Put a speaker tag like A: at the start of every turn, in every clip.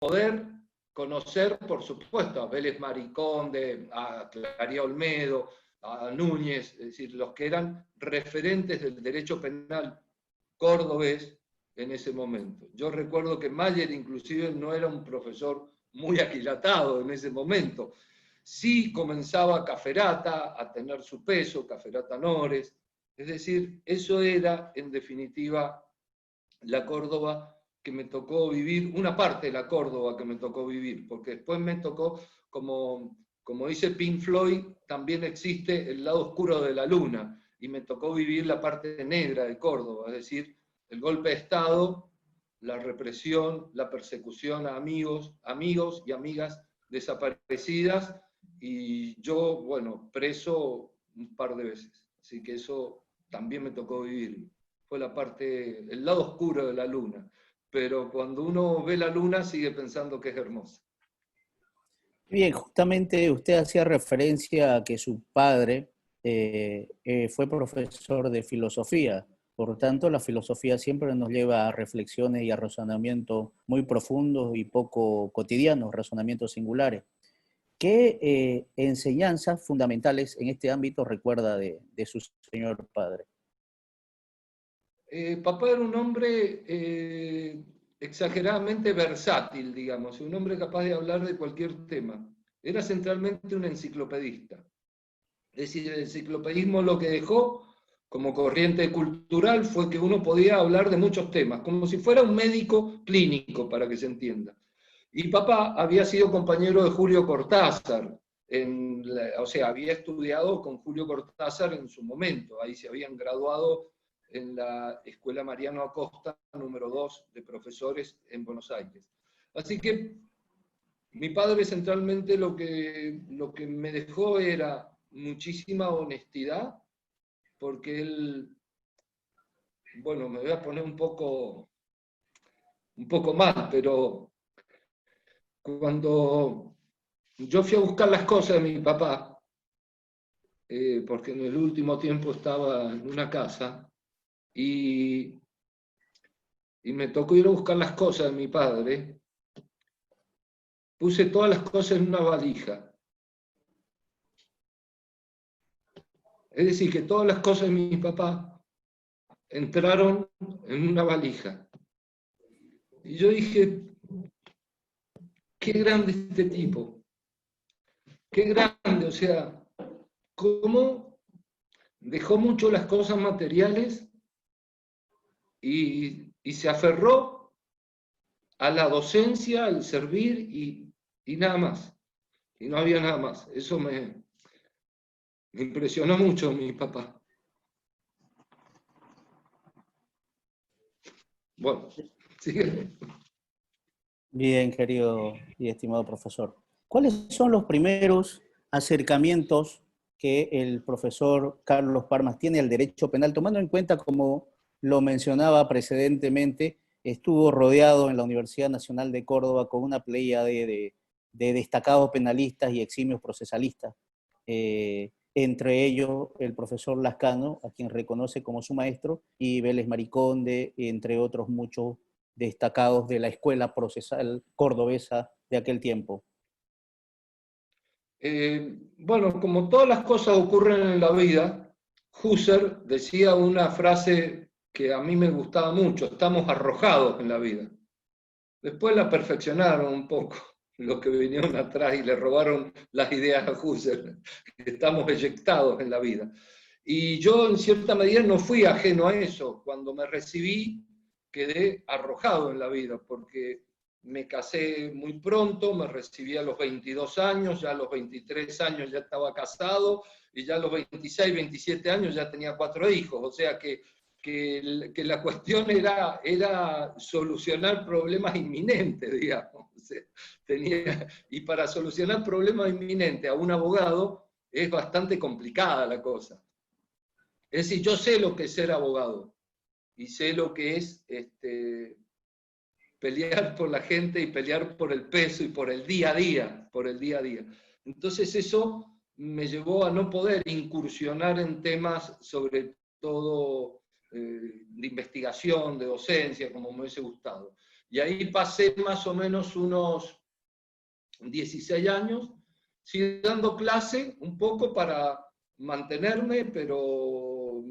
A: poder conocer, por supuesto, a Vélez Mariconde, a Claría Olmedo, a Núñez, es decir, los que eran referentes del derecho penal cordobés en ese momento. Yo recuerdo que Mayer inclusive no era un profesor muy aquilatado en ese momento. Sí comenzaba Caferata a tener su peso, Caferata Nores, es decir, eso era en definitiva la Córdoba que me tocó vivir, una parte de la Córdoba que me tocó vivir, porque después me tocó, como dice Pink Floyd, también existe el lado oscuro de la luna, y me tocó vivir la parte negra de Córdoba, es decir, el golpe de Estado, la represión, la persecución a amigos y amigas desaparecidas, y yo, bueno, preso un par de veces. Así que eso también me tocó vivir. Fue la parte, el lado oscuro de la luna. Pero cuando uno ve la luna sigue pensando que es hermosa.
B: Bien, justamente usted hacía referencia a que su padre fue profesor de filosofía. Por lo tanto, la filosofía siempre nos lleva a reflexiones y a razonamientos muy profundos y poco cotidianos, razonamientos singulares. ¿Qué enseñanzas fundamentales en este ámbito recuerda de su señor padre?
A: Papá era un hombre exageradamente versátil, digamos, un hombre capaz de hablar de cualquier tema. Era centralmente un enciclopedista. Es decir, el enciclopedismo lo que dejó como corriente cultural fue que uno podía hablar de muchos temas, como si fuera un médico clínico, para que se entienda. Y papá había sido compañero de Julio Cortázar, o sea, había estudiado con Julio Cortázar en su momento, ahí se habían graduado en la Escuela Mariano Acosta, número 2 de profesores en Buenos Aires. Así que mi padre centralmente lo que me dejó era muchísima honestidad, porque él, bueno, me voy a poner un poco mal, pero cuando yo fui a buscar las cosas de mi papá, porque en el último tiempo estaba en una casa, y me tocó ir a buscar las cosas de mi padre, puse todas las cosas en una valija. Es decir, que todas las cosas de mi papá entraron en una valija. Y yo dije, qué grande este tipo, qué grande, o sea, cómo dejó mucho las cosas materiales y se aferró a la docencia, al servir y nada más. Y no había nada más. Eso me impresionó mucho mi papá. Bueno, sigue.
B: Bien, querido y estimado profesor. ¿Cuáles son los primeros acercamientos que el profesor Carlos Parmas tiene al derecho penal, tomando en cuenta, como lo mencionaba precedentemente, estuvo rodeado en la Universidad Nacional de Córdoba con una playa de destacados penalistas y eximios procesalistas, entre ellos el profesor Lascano, a quien reconoce como su maestro, y Vélez Mariconde, entre otros muchos destacados de la escuela procesal cordobesa de aquel tiempo?
A: Bueno, como todas las cosas ocurren en la vida, Husserl decía una frase que a mí me gustaba mucho: estamos arrojados en la vida. Después la perfeccionaron un poco los que vinieron atrás y le robaron las ideas a Husserl, que estamos eyectados en la vida. Y yo en cierta medida no fui ajeno a eso. Cuando me recibí quedé arrojado en la vida, porque me casé muy pronto, me recibí a los 22 años, ya a los 23 años ya estaba casado, y ya a los 26, 27 años ya tenía 4 hijos, o sea que la cuestión era solucionar problemas inminentes, digamos. O sea, y para solucionar problemas inminentes a un abogado es bastante complicada la cosa. Es decir, yo sé lo que es ser abogado, y sé lo que es pelear por la gente y pelear por el peso y por el día a día, Entonces eso me llevó a no poder incursionar en temas, sobre todo de investigación, de docencia, como me hubiese gustado. Y ahí pasé más o menos unos 16 años, sí, dando clase un poco para mantenerme, pero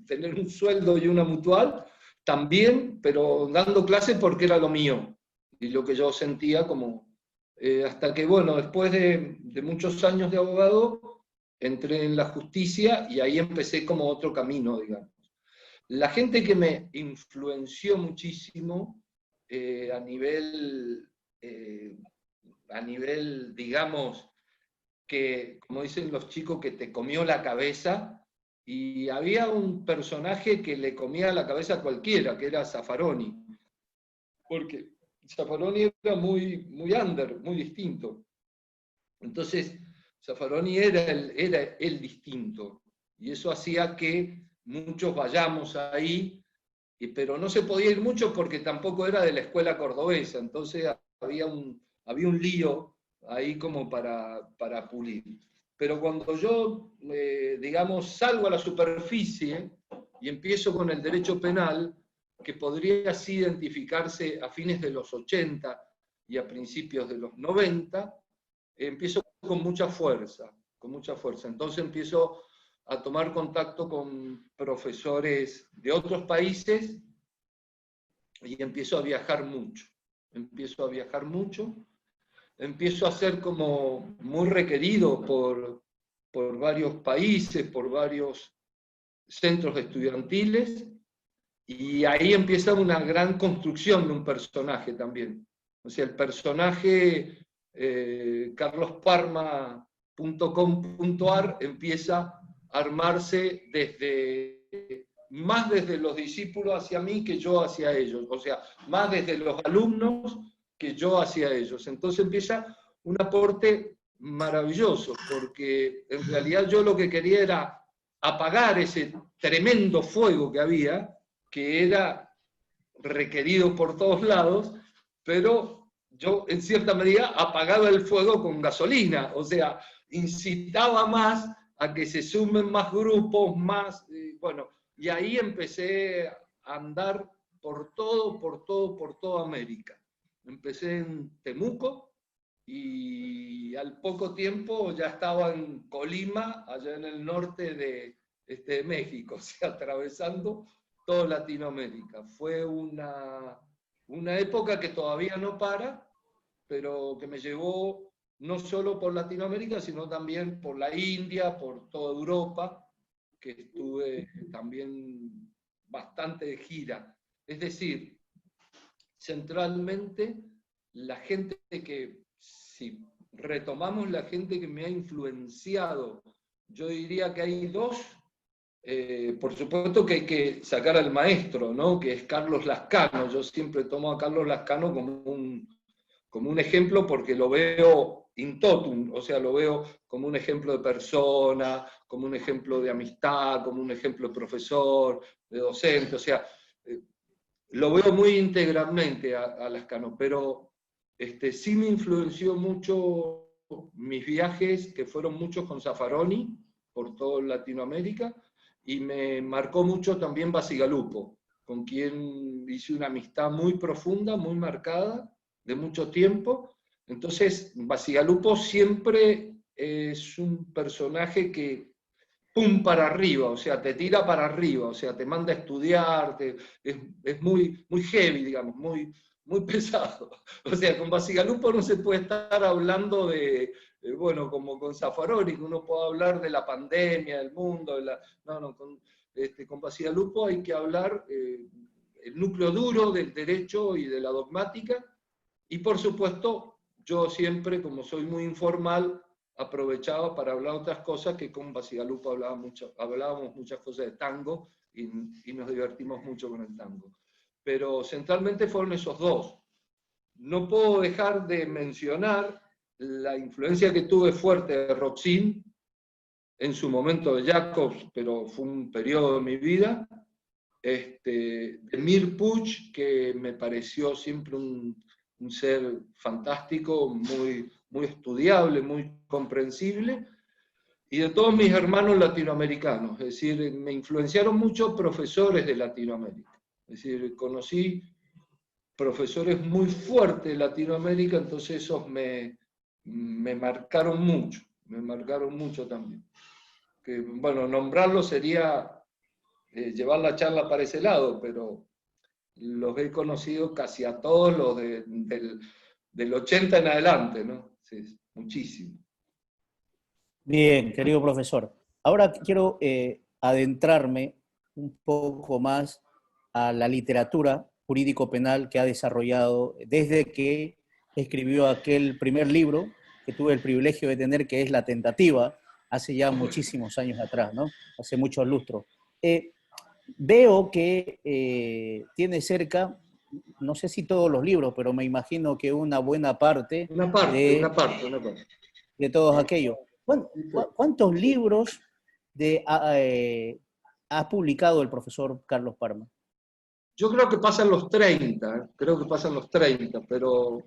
A: tener un sueldo y una mutual también, pero dando clase porque era lo mío y lo que yo sentía como... hasta que, bueno, después de muchos años de abogado, entré en la justicia y ahí empecé como otro camino, digamos. La gente que me influenció muchísimo eh, a nivel... eh, a nivel, digamos, que, como dicen los chicos, que te comió la cabeza, y había un personaje que le comía la cabeza a cualquiera, que era Zaffaroni, porque Zaffaroni era muy under, muy distinto. Entonces, Zaffaroni era el distinto, y eso hacía que muchos vayamos ahí, pero no se podía ir mucho porque tampoco era de la escuela cordobesa, entonces había un lío ahí como para pulir. Pero cuando yo, digamos, salgo a la superficie y empiezo con el derecho penal, que podría así identificarse a fines de los 80 y a principios de los 90, empiezo con mucha fuerza, con mucha fuerza. Entonces empiezo a tomar contacto con profesores de otros países y empiezo a viajar mucho. Empiezo a viajar mucho, empiezo a ser como muy requerido por varios países, por varios centros estudiantiles, y ahí empieza una gran construcción de un personaje también. O sea, el personaje carlosparma.com.ar empieza a armarse más desde los discípulos hacia mí que yo hacia ellos, o sea, más desde los alumnos que yo hacia ellos. Entonces empieza un aporte maravilloso, porque en realidad yo lo que quería era apagar ese tremendo fuego que había, que era requerido por todos lados, pero yo en cierta medida apagaba el fuego con gasolina, o sea, incitaba más a que se sumen más grupos, más, bueno, y ahí empecé a andar por toda América. Empecé en Temuco y al poco tiempo ya estaba en Colima, allá en el norte de México, o sea, atravesando toda Latinoamérica. Fue una época que todavía no para, pero que me llevó no solo por Latinoamérica, sino también por la India, por toda Europa, que estuve también bastante de gira. Es decir, centralmente, la gente que, si retomamos la gente que me ha influenciado, yo diría que hay dos. Por supuesto que hay que sacar al maestro, ¿no? Que es Carlos Lascano. Yo siempre tomo a Carlos Lascano como un ejemplo porque lo veo in totum, o sea, lo veo como un ejemplo de persona, como un ejemplo de amistad, como un ejemplo de profesor, de docente, o sea, lo veo muy integralmente a Lascano, pero sí me influenció mucho mis viajes, que fueron muchos con Zaffaroni, por toda Latinoamérica, y me marcó mucho también Bacigalupo, con quien hice una amistad muy profunda, muy marcada, de mucho tiempo. Entonces, Bacigalupo siempre es un personaje que pum para arriba, o sea, te tira para arriba, o sea, te manda a estudiar, es muy heavy, digamos, muy pesado. O sea, con Bacigalupo no se puede estar hablando de, bueno, como con Zaffaroni, que uno puede hablar de la pandemia, del mundo, no, con Bacigalupo hay que hablar el núcleo duro del derecho y de la dogmática, y por supuesto, yo siempre, como soy muy informal, aprovechaba para hablar otras cosas, que con Bacigalupo hablábamos muchas cosas de tango y nos divertimos mucho con el tango. Pero centralmente fueron esos dos. No puedo dejar de mencionar la influencia que tuve fuerte de Roxin, en su momento de Jacobs, pero fue un periodo de mi vida, de Mir Puig, que me pareció siempre un ser fantástico, muy estudiable, muy comprensible, y de todos mis hermanos latinoamericanos. Es decir, me influenciaron mucho profesores de Latinoamérica. Es decir, conocí profesores muy fuertes de Latinoamérica, entonces esos me marcaron mucho también. Que, bueno, nombrarlos sería llevar la charla para ese lado, pero los he conocido casi a todos los del 80 en adelante, ¿no? Sí, muchísimo.
B: Bien, querido profesor. Ahora quiero adentrarme un poco más a la literatura jurídico-penal que ha desarrollado desde que escribió aquel primer libro que tuve el privilegio de tener, que es La Tentativa, hace ya muchísimos años atrás, ¿no? Hace muchos lustros. Veo que tiene cerca, no sé si todos los libros, pero me imagino que una buena parte
A: Una parte, una parte, una parte.
B: de todos aquellos. ¿Cuántos libros ha publicado el profesor Carlos Parma?
A: Yo creo que pasan los 30, creo que pasan los 30, pero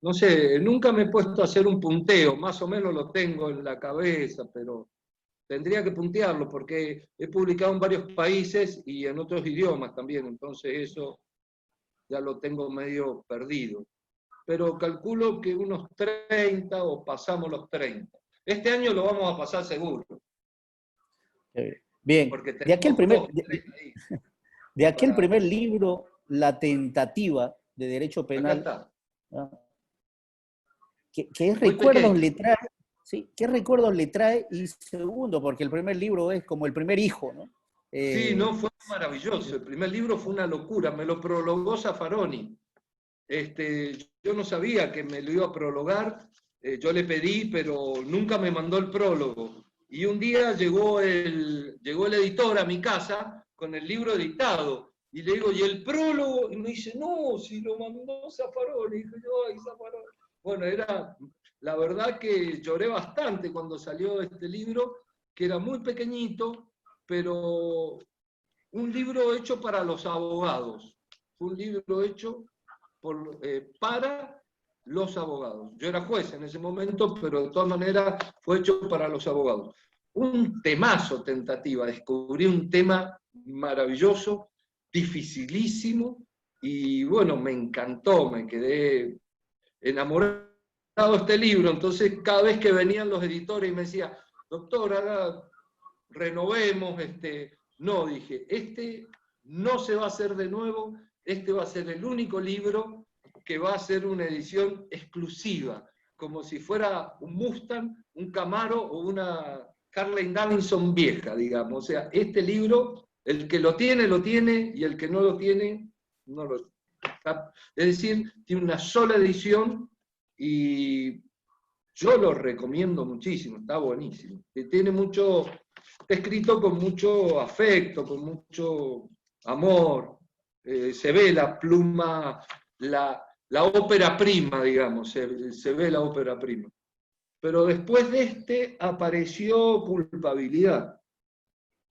A: no sé, nunca me he puesto a hacer un punteo, más o menos lo tengo en la cabeza, pero tendría que puntearlo porque he publicado en varios países y en otros idiomas también, entonces eso ya lo tengo medio perdido. Pero calculo que unos 30 o pasamos los 30. Este año lo vamos a pasar seguro.
B: Bien,
A: Porque
B: de aquel
A: tenemos
B: primer,
A: dos, tres ahí
B: de aquel
A: para...
B: primer libro, La Tentativa de Derecho
A: Acá
B: Penal,
A: está.
B: ¿no? ¿Qué
A: Muy
B: recuerdos
A: pequeño.
B: le trae? ¿Sí? ¿Qué recuerdos le trae? Y segundo, porque el primer libro es como el primer hijo, ¿no?
A: Sí, no, fue maravilloso. El primer libro fue una locura. Me lo prologó Zaffaroni. Yo no sabía que me lo iba a prologar. Yo le pedí, pero nunca me mandó el prólogo. Y un día llegó el editor a mi casa con el libro editado. Y le digo, ¿y el prólogo? Y me dice, no, si lo mandó Zaffaroni. Y dije yo, ay, Zaffaroni. Bueno, la verdad que lloré bastante cuando salió este libro, que era muy pequeñito, pero un libro hecho para los abogados. Fue un libro hecho para los abogados. Yo era juez en ese momento, pero de todas maneras fue hecho para los abogados. Un temazo Tentativa, descubrí un tema maravilloso, dificilísimo, y bueno, me encantó, me quedé enamorado de este libro. Entonces, cada vez que venían los editores y me decían, doctor, ahora renovemos, no, dije, no se va a hacer de nuevo, este va a ser el único libro que va a ser una edición exclusiva, como si fuera un Mustang, un Camaro o una Harley Davidson vieja, digamos. O sea, este libro, el que lo tiene, y el que no lo tiene, no lo tiene. Es decir, tiene una sola edición y yo lo recomiendo muchísimo, está buenísimo. Tiene mucho, está escrito con mucho afecto, con mucho amor. Se ve la pluma, la ópera prima, digamos, se ve la ópera prima. Pero después de apareció Culpabilidad,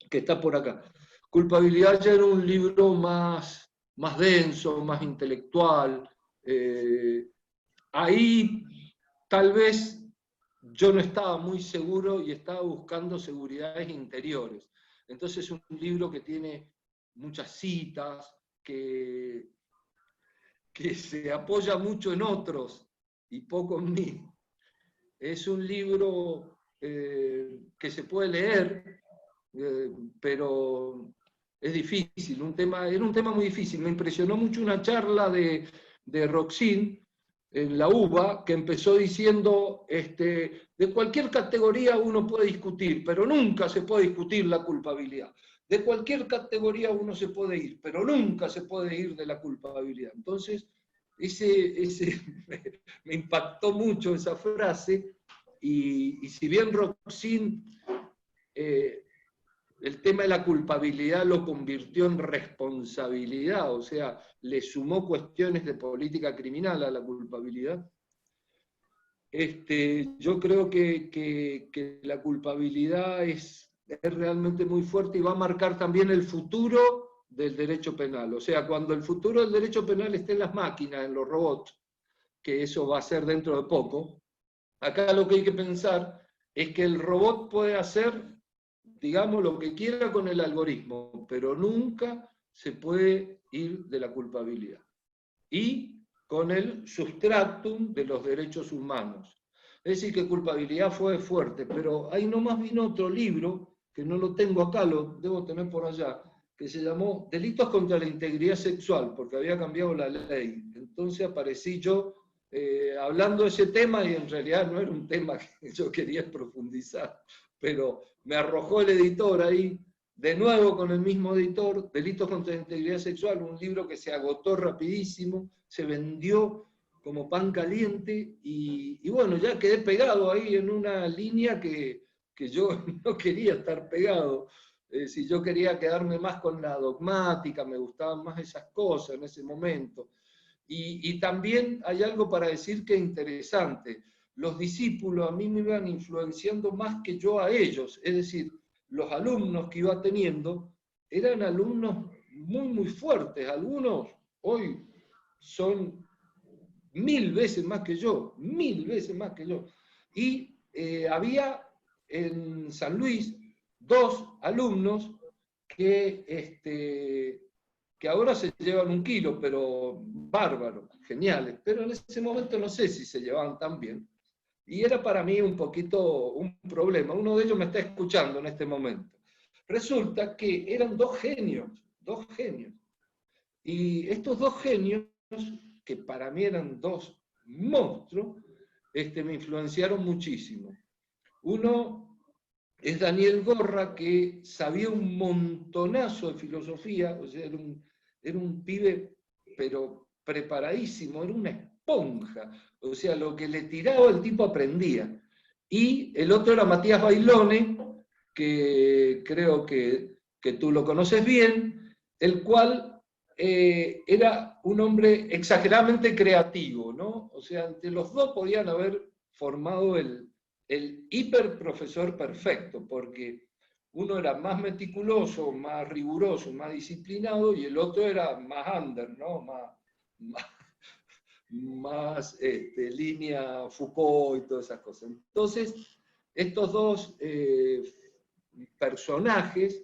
A: que está por acá. Culpabilidad ya era un libro más denso, más intelectual. Ahí tal vez yo no estaba muy seguro y estaba buscando seguridades interiores. Entonces es un libro que tiene muchas citas, que se apoya mucho en otros y poco en mí. Es un libro que se puede leer, pero es difícil, era un tema muy difícil. Me impresionó mucho una charla de Roxin en la UBA, que empezó diciendo, de cualquier categoría uno puede discutir, pero nunca se puede discutir la culpabilidad. De cualquier categoría uno se puede ir, pero nunca se puede ir de la culpabilidad. Entonces, me impactó mucho esa frase, y si bien Roxin el tema de la culpabilidad lo convirtió en responsabilidad, o sea, le sumó cuestiones de política criminal a la culpabilidad. Yo creo que la culpabilidad es realmente muy fuerte y va a marcar también el futuro del derecho penal. O sea, cuando el futuro del derecho penal esté en las máquinas, en los robots, que eso va a ser dentro de poco, acá lo que hay que pensar es que el robot puede hacer, digamos, lo que quiera con el algoritmo, pero nunca se puede ir de la culpabilidad. y con el substratum de los derechos humanos. Es decir, que culpabilidad fue fuerte, pero ahí nomás vino otro libro, que no lo tengo acá, lo debo tener por allá, que se llamó Delitos contra la Integridad Sexual, porque había cambiado la ley. Entonces aparecí yo hablando de ese tema y en realidad no era un tema que yo quería profundizar, pero me arrojó el editor ahí, de nuevo con el mismo editor, Delitos contra la Integridad Sexual, un libro que se agotó rapidísimo, se vendió como pan caliente y bueno, ya quedé pegado ahí en una línea que yo no quería estar pegado. Si yo quería quedarme más con la dogmática, me gustaban más esas cosas en ese momento. Y también hay algo para decir que es interesante. Los discípulos a mí me iban influenciando más que yo a ellos. Es decir, los alumnos que iba teniendo eran alumnos muy, muy fuertes. Algunos hoy son 1000 veces más que yo, 1000 veces más que yo. Y había en San Luis 2 alumnos que ahora se llevan 1 kilo, pero bárbaros, geniales. Pero en ese momento no sé si se llevaban tan bien. Y era para mí un poquito un problema. Uno de ellos me está escuchando en este momento. Resulta que eran 2 genios, 2 genios. Y estos 2 genios, que para mí eran 2 monstruos, me influenciaron muchísimo. Uno es Daniel Gorra, que sabía un montonazo de filosofía, o sea, era un pibe, pero preparadísimo, era una esponja, o sea, lo que le tiraba el tipo aprendía. Y el otro era Matías Bailone, que creo que tú lo conoces bien, el cual era un hombre exageradamente creativo, ¿no? O sea, entre los dos podían haber formado el hiperprofesor perfecto, porque uno era más meticuloso, más riguroso, más disciplinado, y el otro era más under, ¿no? Más línea Foucault y todas esas cosas. Entonces, estos 2 personajes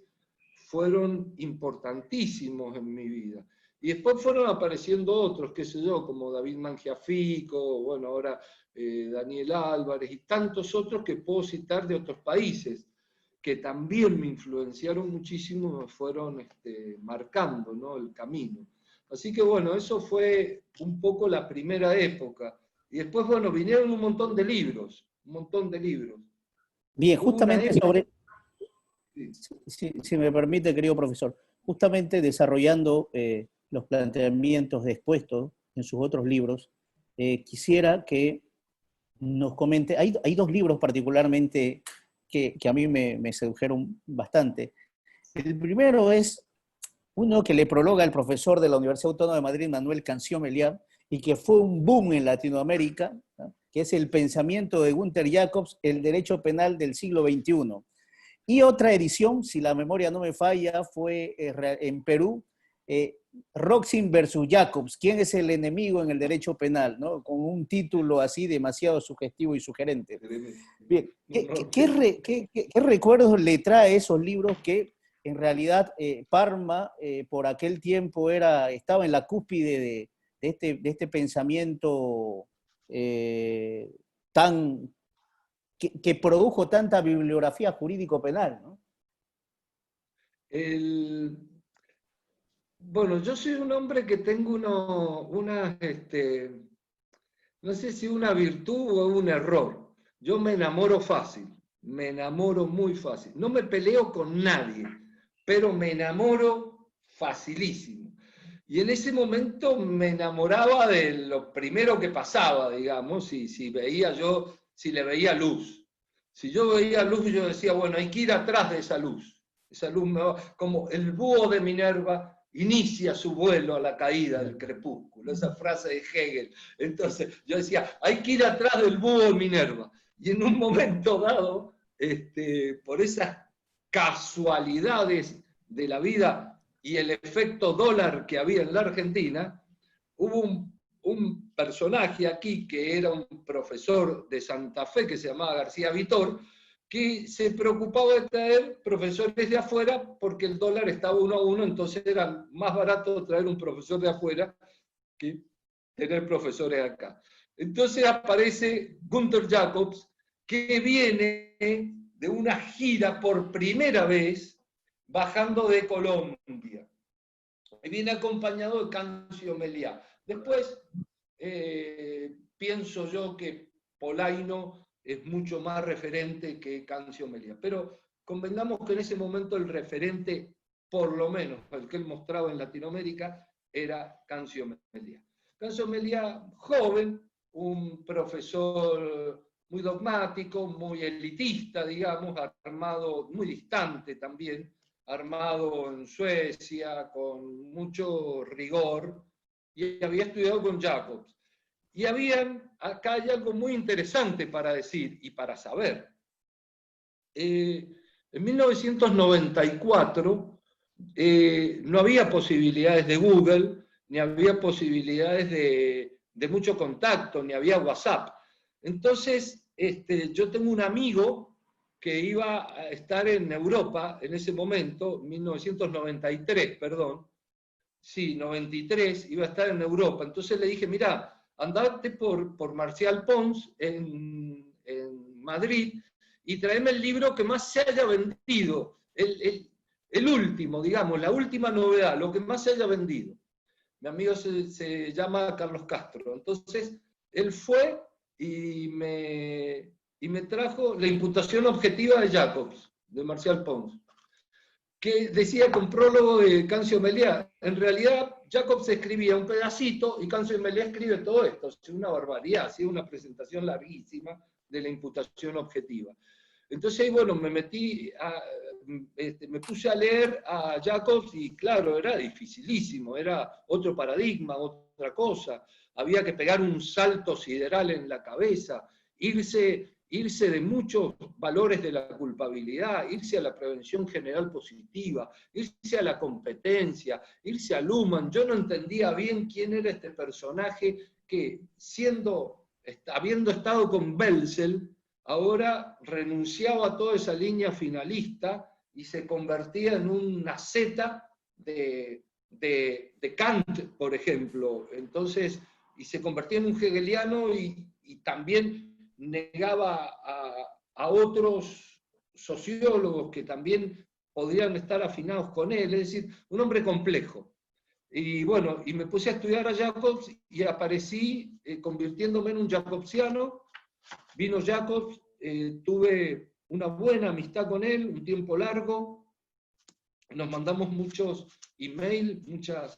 A: fueron importantísimos en mi vida. Y después fueron apareciendo otros, qué sé yo, como David Mangiafico, bueno, ahora Daniel Álvarez y tantos otros que puedo citar de otros países, que también me influenciaron muchísimo, me fueron marcando, ¿no?, el camino. Así que bueno, eso fue un poco la primera época. Y después, bueno, vinieron un montón de libros, un montón de libros.
B: Bien, justamente sobre,
A: Sí.
B: si me permite, querido profesor, justamente desarrollando los planteamientos expuestos en sus otros libros, quisiera que nos comente, hay 2 libros particularmente que a mí me sedujeron bastante. El primero es uno que le prologa el profesor de la Universidad Autónoma de Madrid, Manuel Canción Meliá, y que fue un boom en Latinoamérica, ¿no?, que es El pensamiento de Günther Jacobs, el derecho penal del siglo XXI. Y otra edición, si la memoria no me falla, fue en Perú, Roxin versus Jacobs, ¿quién es el enemigo en el derecho penal?, ¿no?, con un título así demasiado sugestivo y sugerente. Bien, ¿qué recuerdos le trae esos libros que en realidad Parma por aquel tiempo estaba en la cúspide de este pensamiento que produjo tanta bibliografía jurídico-penal, ¿no?
A: Bueno, yo soy un hombre que tengo no sé si una virtud o un error. Yo me enamoro fácil, me enamoro muy fácil. No me peleo con nadie, pero me enamoro facilísimo. Y en ese momento me enamoraba de lo primero que pasaba, digamos, si le veía luz. Si yo veía luz, yo decía, bueno, hay que ir atrás de esa luz. Esa luz me va, como el búho de Minerva inicia su vuelo a la caída del crepúsculo, esa frase de Hegel. Entonces yo decía, hay que ir atrás del búho de Minerva. Y en un momento dado, por esas casualidades de la vida y el efecto dólar que había en la Argentina, hubo un personaje aquí que era un profesor de Santa Fe que se llamaba García Vitor, que se preocupaba de traer profesores de afuera porque el dólar estaba 1 a 1, entonces era más barato traer un profesor de afuera que tener profesores acá. Entonces aparece Günter Jacobs, que viene de una gira por primera vez bajando de Colombia. Y viene acompañado de Cancio Meliá. Después, pienso yo que Polaino es mucho más referente que Cancio Meliá. Pero convengamos que en ese momento el referente, por lo menos el que él mostraba en Latinoamérica, era Cancio Meliá. Cancio Meliá, joven, un profesor muy dogmático, muy elitista, digamos, armado, muy distante también, armado en Suecia, con mucho rigor, y había estudiado con Jacobs. Y acá hay algo muy interesante para decir y para saber. En 1994 no había posibilidades de Google, ni había posibilidades de mucho contacto, ni había WhatsApp. Entonces, yo tengo un amigo que iba a estar en Europa en ese momento, 1993, perdón, sí, 93, iba a estar en Europa. Entonces le dije, mira, andate por Marcial Pons en Madrid y tráeme el libro que más se haya vendido, el último, digamos, la última novedad, lo que más se haya vendido. Mi amigo se llama Carlos Castro. Entonces, él fue y me trajo La imputación objetiva de Jacobs, de Marcial Pons, que decía con prólogo de Cancio Meliá. En realidad, Jacobs escribía un pedacito y Cancio Meliá escribe todo esto. Es una barbaridad, ha sido una presentación larguísima de la imputación objetiva. Entonces, bueno, me puse a leer a Jacobs y claro, era dificilísimo, era otro paradigma, otra cosa. Había que pegar un salto sideral en la cabeza, irse de muchos valores de la culpabilidad, irse a la prevención general positiva, irse a la competencia, irse a Luhmann. Yo no entendía bien quién era este personaje que, habiendo estado con Belzel, ahora renunciaba a toda esa línea finalista y se convertía en una zeta de Kant, por ejemplo. Entonces, y se convertía en un hegeliano y también negaba a otros sociólogos que también podrían estar afinados con él, es decir, un hombre complejo. Y bueno, y me puse a estudiar a Jacobs y aparecí convirtiéndome en un jacobsiano. Vino Jacobs, tuve una buena amistad con él, un tiempo largo, nos mandamos muchos emails, muchas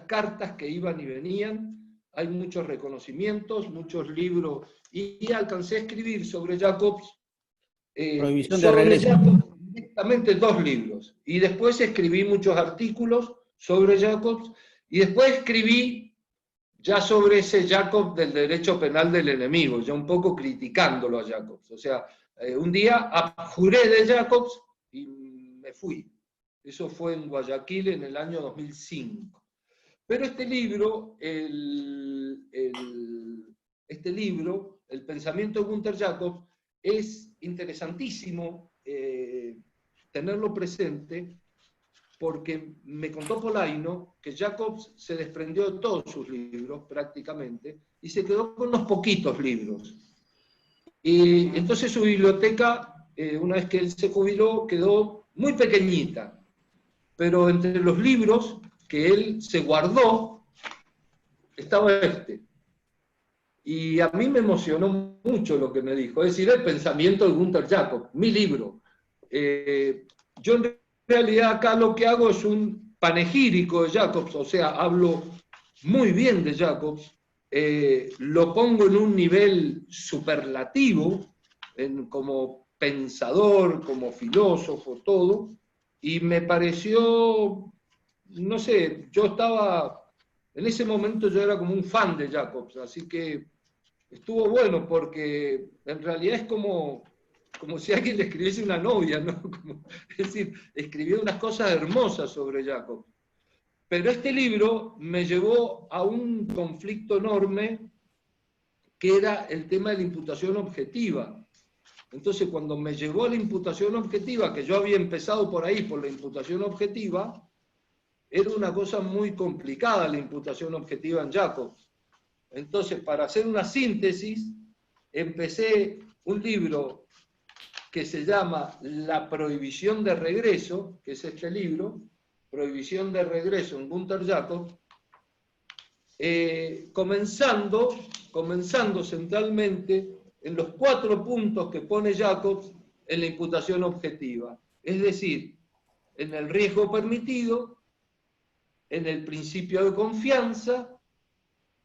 A: cartas que iban y venían, hay muchos reconocimientos, muchos libros, y alcancé a escribir sobre Jacobs,
B: Prohibición de regreso.
A: directamente 2 libros, y después escribí muchos artículos sobre Jacobs, y después escribí ya sobre ese Jacobs del derecho penal del enemigo, ya un poco criticándolo a Jacobs. O sea, un día abjuré de Jacobs y me fui. Eso fue en Guayaquil en el año 2005. Pero este libro, El pensamiento de Günter Jacobs, es interesantísimo tenerlo presente, porque me contó Polaino que Jacobs se desprendió de todos sus libros prácticamente y se quedó con unos poquitos libros. Y entonces su biblioteca, una vez que él se jubiló, quedó muy pequeñita. Pero entre los libros que él se guardó estaba este. Y a mí me emocionó mucho lo que me dijo, es decir, El pensamiento de Günter Jacobs, mi libro. Yo en realidad acá lo que hago es un panegírico de Jacobs, o sea, hablo muy bien de Jacobs, lo pongo en un nivel superlativo, como pensador, como filósofo, todo, y me pareció, no sé, en ese momento yo era como un fan de Jacobs, así que estuvo bueno porque en realidad es como si alguien le escribiese una novia, ¿no? Es decir, escribió unas cosas hermosas sobre Jacobs. Pero este libro me llevó a un conflicto enorme que era el tema de la imputación objetiva. Entonces, cuando me llegó a la imputación objetiva, que yo había empezado por ahí, por la imputación objetiva, era una cosa muy complicada la imputación objetiva en Jacobs. Entonces, para hacer una síntesis, empecé un libro que se llama La prohibición de regreso, que es este libro, Prohibición de regreso en Gunther Jacobs, comenzando centralmente en los 4 puntos que pone Jacobs en la imputación objetiva, es decir, en el riesgo permitido, en el principio de confianza,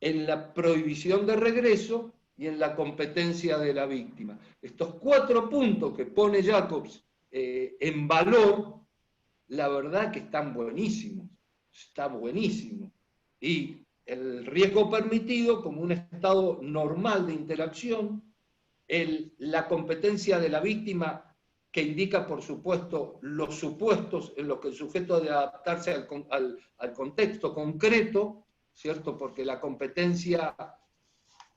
A: en la prohibición de regreso y en la competencia de la víctima. Estos 4 puntos que pone Jacobs en valor, la verdad que están buenísimos, está buenísimo. Y el riesgo permitido como un estado normal de interacción, la competencia de la víctima que indica, por supuesto, los supuestos en los que el sujeto debe adaptarse al contexto concreto, ¿cierto? Porque la competencia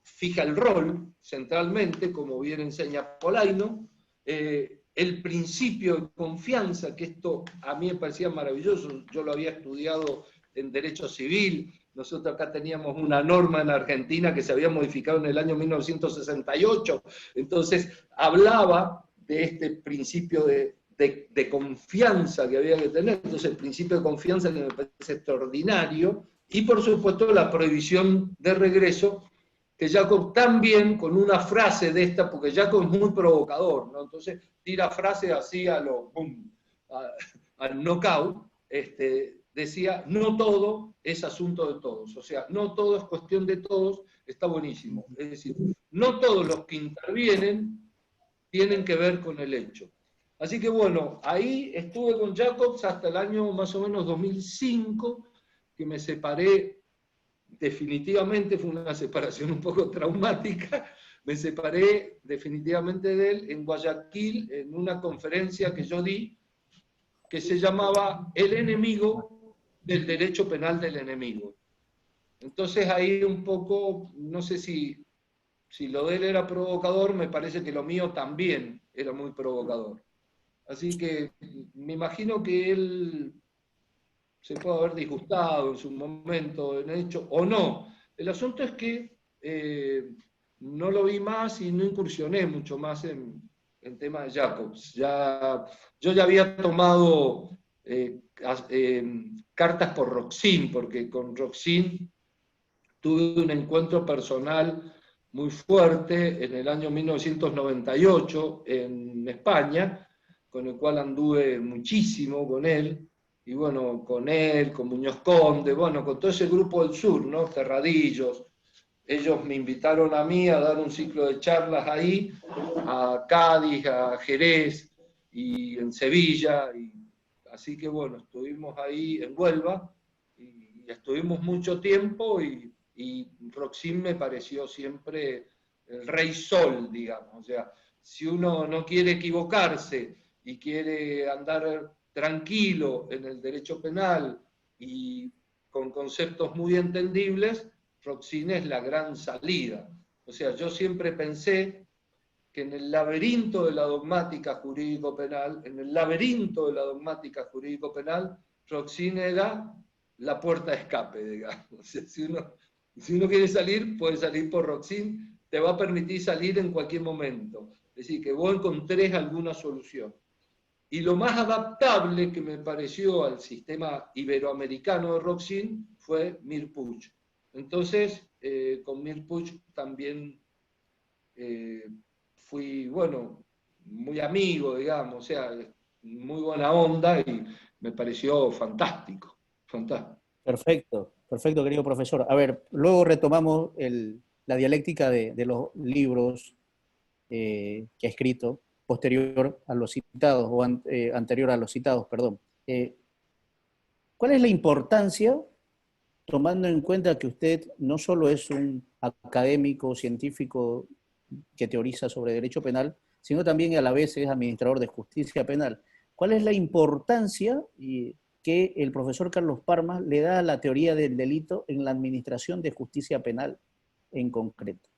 A: fija el rol centralmente, como bien enseña Polaino, el principio de confianza, que esto a mí me parecía maravilloso, yo lo había estudiado en Derecho Civil, nosotros acá teníamos una norma en Argentina que se había modificado en el año 1968, entonces hablaba de este principio de confianza que había que tener, entonces el principio de confianza que me parece extraordinario, y por supuesto la prohibición de regreso, que Jacob también con una frase de esta, porque Jacob es muy provocador, ¿no? Entonces tira frases así a lo boom, al knockout, decía, no todo es asunto de todos, o sea, no todo es cuestión de todos, está buenísimo. Es decir, no todos los que intervienen tienen que ver con el hecho. Así que bueno, ahí estuve con Jacobs hasta el año más o menos 2005, que me separé definitivamente, fue una separación un poco traumática, me separé definitivamente de él en Guayaquil, en una conferencia que yo di, que se llamaba El enemigo del derecho penal del enemigo. Entonces ahí un poco, no sé si lo de él era provocador, me parece que lo mío también era muy provocador. Así que me imagino que él se puede haber disgustado en su momento, en hecho, o no. El asunto es que no lo vi más y no incursioné mucho más en tema de Jacobs. Yo ya había tomado cartas por Roxin, porque con Roxin tuve un encuentro personal muy fuerte en el año 1998 en España, con el cual anduve muchísimo con él, y bueno, con él, con Muñoz Conde, bueno, con todo ese grupo del sur, ¿no? Terradillos. Ellos me invitaron a mí a dar un ciclo de charlas ahí, a Cádiz, a Jerez y en Sevilla, y así que bueno, estuvimos ahí en Huelva, y estuvimos mucho tiempo, y Roxin me pareció siempre el rey sol, digamos. O sea, si uno no quiere equivocarse y quiere andar tranquilo en el derecho penal y con conceptos muy entendibles, Roxin es la gran salida. O sea, yo siempre pensé que en el laberinto de la dogmática jurídico-penal, Roxin era la puerta de escape, digamos. O sea, si uno quiere salir, puede salir por Roxin, te va a permitir salir en cualquier momento. Es decir, que vos encontrés alguna solución. Y lo más adaptable que me pareció al sistema iberoamericano de Roxin fue Mir Puig. Entonces, con Mir Puig también fui, bueno, muy amigo, digamos, o sea, muy buena onda, y me pareció fantástico, fantástico.
B: Perfecto, perfecto, querido profesor. A ver, luego retomamos la dialéctica de los libros que ha escrito posterior a los citados, o anterior a los citados, perdón. ¿Cuál es la importancia, tomando en cuenta que usted no solo es un académico, científico que teoriza sobre derecho penal, sino también a la vez es administrador de justicia penal? ¿Cuál es la importancia que el profesor Carlos Parmas le da a la teoría del delito en la administración de justicia penal en concreto?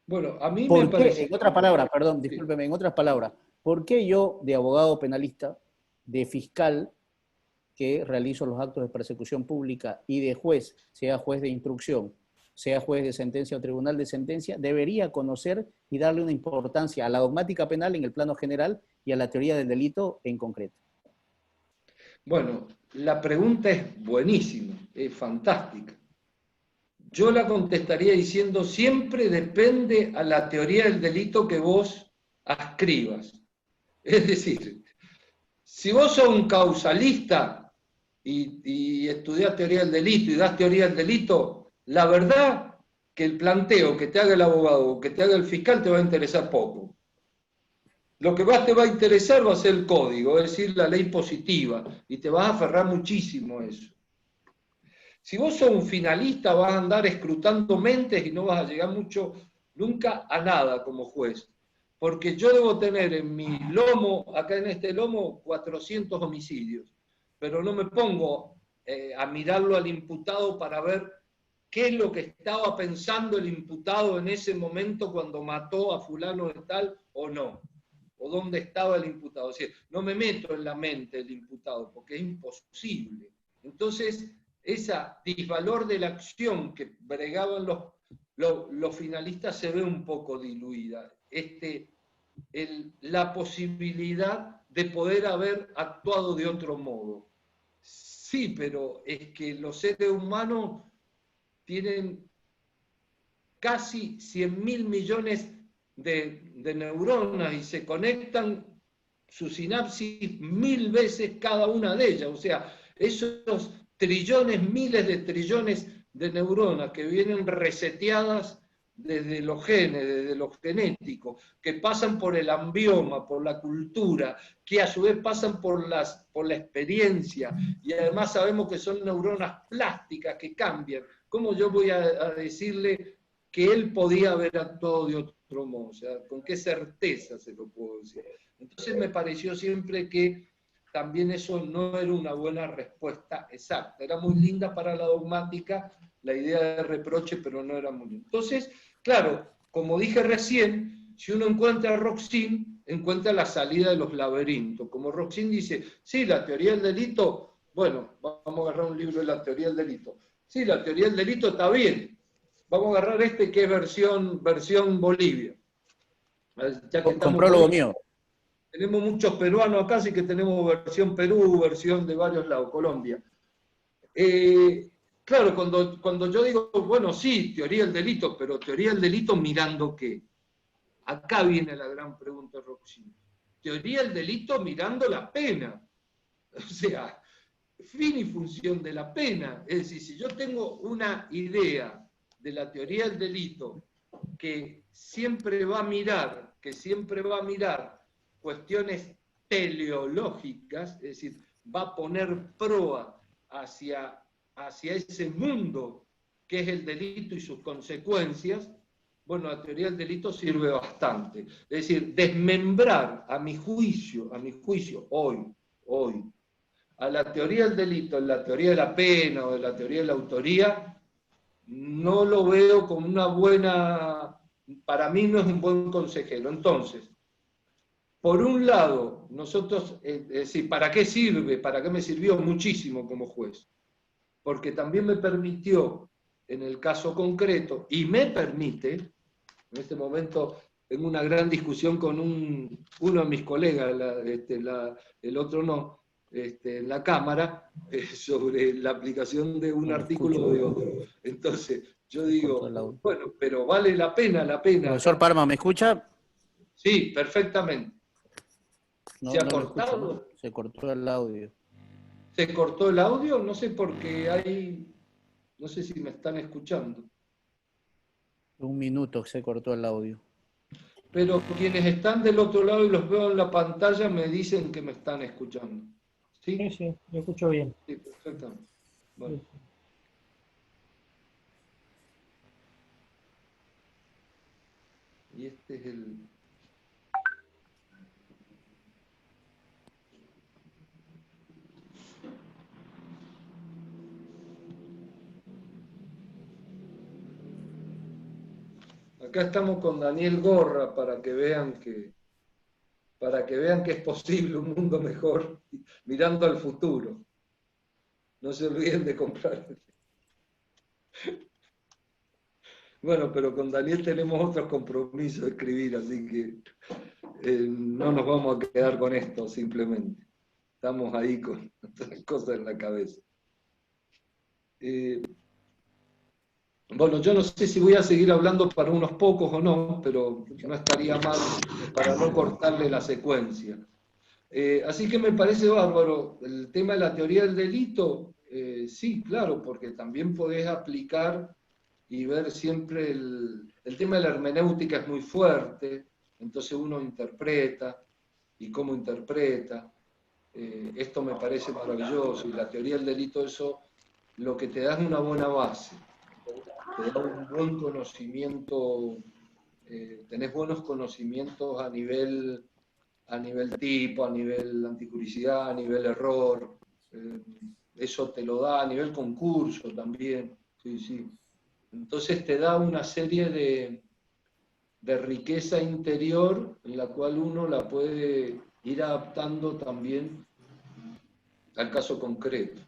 A: Bueno, a mí me
B: ¿Por qué,
A: pareció...
B: en otras palabras, perdón,
A: Sí.
B: discúlpeme, en otras palabras, por qué yo, de abogado penalista, de fiscal que realizo los actos de persecución pública y de juez, sea juez de instrucción, sea juez de sentencia o tribunal de sentencia, debería conocer y darle una importancia a la dogmática penal en el plano general y a la teoría del delito en concreto?
A: Bueno, la pregunta es buenísima, es fantástica. Yo la contestaría diciendo, siempre depende a la teoría del delito que vos adscribas. Es decir, si vos sos un causalista y estudiás teoría del delito y das teoría del delito, la verdad que el planteo que te haga el abogado o que te haga el fiscal te va a interesar poco. Lo que más te va a interesar va a ser el código, es decir, la ley positiva, y te vas a aferrar muchísimo a eso. Si vos sos un finalista, vas a andar escrutando mentes y no vas a llegar nunca a nada como juez. Porque yo debo tener en mi lomo, acá en este lomo, 400 homicidios, pero no me pongo a mirarlo al imputado para ver qué es lo que estaba pensando el imputado en ese momento cuando mató a fulano de tal o no, o dónde estaba el imputado. O sea, no me meto en la mente del imputado, porque es imposible. Entonces, esa disvalor de la acción que bregaban los finalistas se ve un poco diluida. La posibilidad de poder haber actuado de otro modo. Sí, pero es que los seres humanos tienen casi 100.000 millones de neuronas y se conectan sus sinapsis 1000 veces cada una de ellas. O sea, esos trillones, miles de trillones de neuronas que vienen reseteadas desde los genes, desde lo genético, que pasan por el ambioma, por la cultura, que a su vez pasan por la experiencia, y además sabemos que son neuronas plásticas que cambian. ¿Cómo yo voy a decirle que él podía haber actuado de otro modo? O sea, ¿con qué certeza se lo puedo decir? Entonces me pareció siempre que también eso no era una buena respuesta exacta. Era muy linda para la dogmática, la idea de reproche, pero no era muy linda. Entonces, claro, como dije recién, si uno encuentra a Roxin, encuentra la salida de los laberintos. Como Roxin dice, sí, la teoría del delito, bueno, vamos a agarrar un libro de la teoría del delito. Sí, la teoría del delito está bien. Vamos a agarrar este que es versión Bolivia. Ya que
B: Con prólogo mío.
A: Tenemos muchos peruanos acá, así que tenemos versión Perú, versión de varios lados, Colombia. Claro, cuando yo digo, bueno, sí, teoría del delito, pero teoría del delito mirando qué. Acá viene la gran pregunta, Roxy. Teoría del delito mirando la pena. O sea, fin y función de la pena. Es decir, si yo tengo una idea de la teoría del delito que siempre va a mirar cuestiones teleológicas, es decir, va a poner proa hacia ese mundo que es el delito y sus consecuencias, bueno, la teoría del delito sirve bastante. Es decir, desmembrar a mi juicio, hoy, a la teoría del delito, la teoría de la pena o de la teoría de la autoría, no lo veo como una buena, para mí no es un buen consejero. Entonces, por un lado, nosotros, es decir, ¿para qué sirve? ¿Para qué me sirvió? Muchísimo como juez. Porque también me permitió, en el caso concreto, y me permite, en este momento tengo una gran discusión con uno de mis colegas, el otro no, en la Cámara, sobre la aplicación de un artículo o de otro. Entonces, yo digo, bueno, pero vale la pena.
B: Profesor Parma, ¿me escucha?
A: Sí, perfectamente.
B: No,
A: ¿Se ha
B: no lo escucho,
A: cortado?
B: ¿no? Se cortó el audio.
A: ¿Se cortó el audio? No sé por qué no sé si me están escuchando.
B: Un minuto se cortó el audio.
A: Pero quienes están del otro lado y los veo en la pantalla me dicen que me están escuchando. ¿Sí?
C: Sí, lo escucho bien.
A: Sí, perfectamente. Bueno.
C: Sí.
A: Y este es el... Acá estamos con Daniel Gorra para que vean que es posible un mundo mejor mirando al futuro. No se olviden de comprar. Bueno, pero con Daniel tenemos otros compromisos de escribir, así que no nos vamos a quedar con esto simplemente. Estamos ahí con otras cosas en la cabeza. Bueno, yo no sé si voy a seguir hablando para unos pocos o no, pero no estaría mal para no cortarle la secuencia. Así que me parece bárbaro. El tema de la teoría del delito, sí, claro, porque también podés aplicar y ver siempre el tema de la hermenéutica es muy fuerte, entonces uno interpreta y cómo interpreta. Esto me parece maravilloso y la teoría del delito, eso lo que te da es una buena base, te da un buen conocimiento, tenés buenos conocimientos a nivel tipo, a nivel anticuricidad, a nivel error, eso te lo da a nivel concurso también, sí, sí. Entonces te da una serie de riqueza interior en la cual uno la puede ir adaptando también al caso concreto.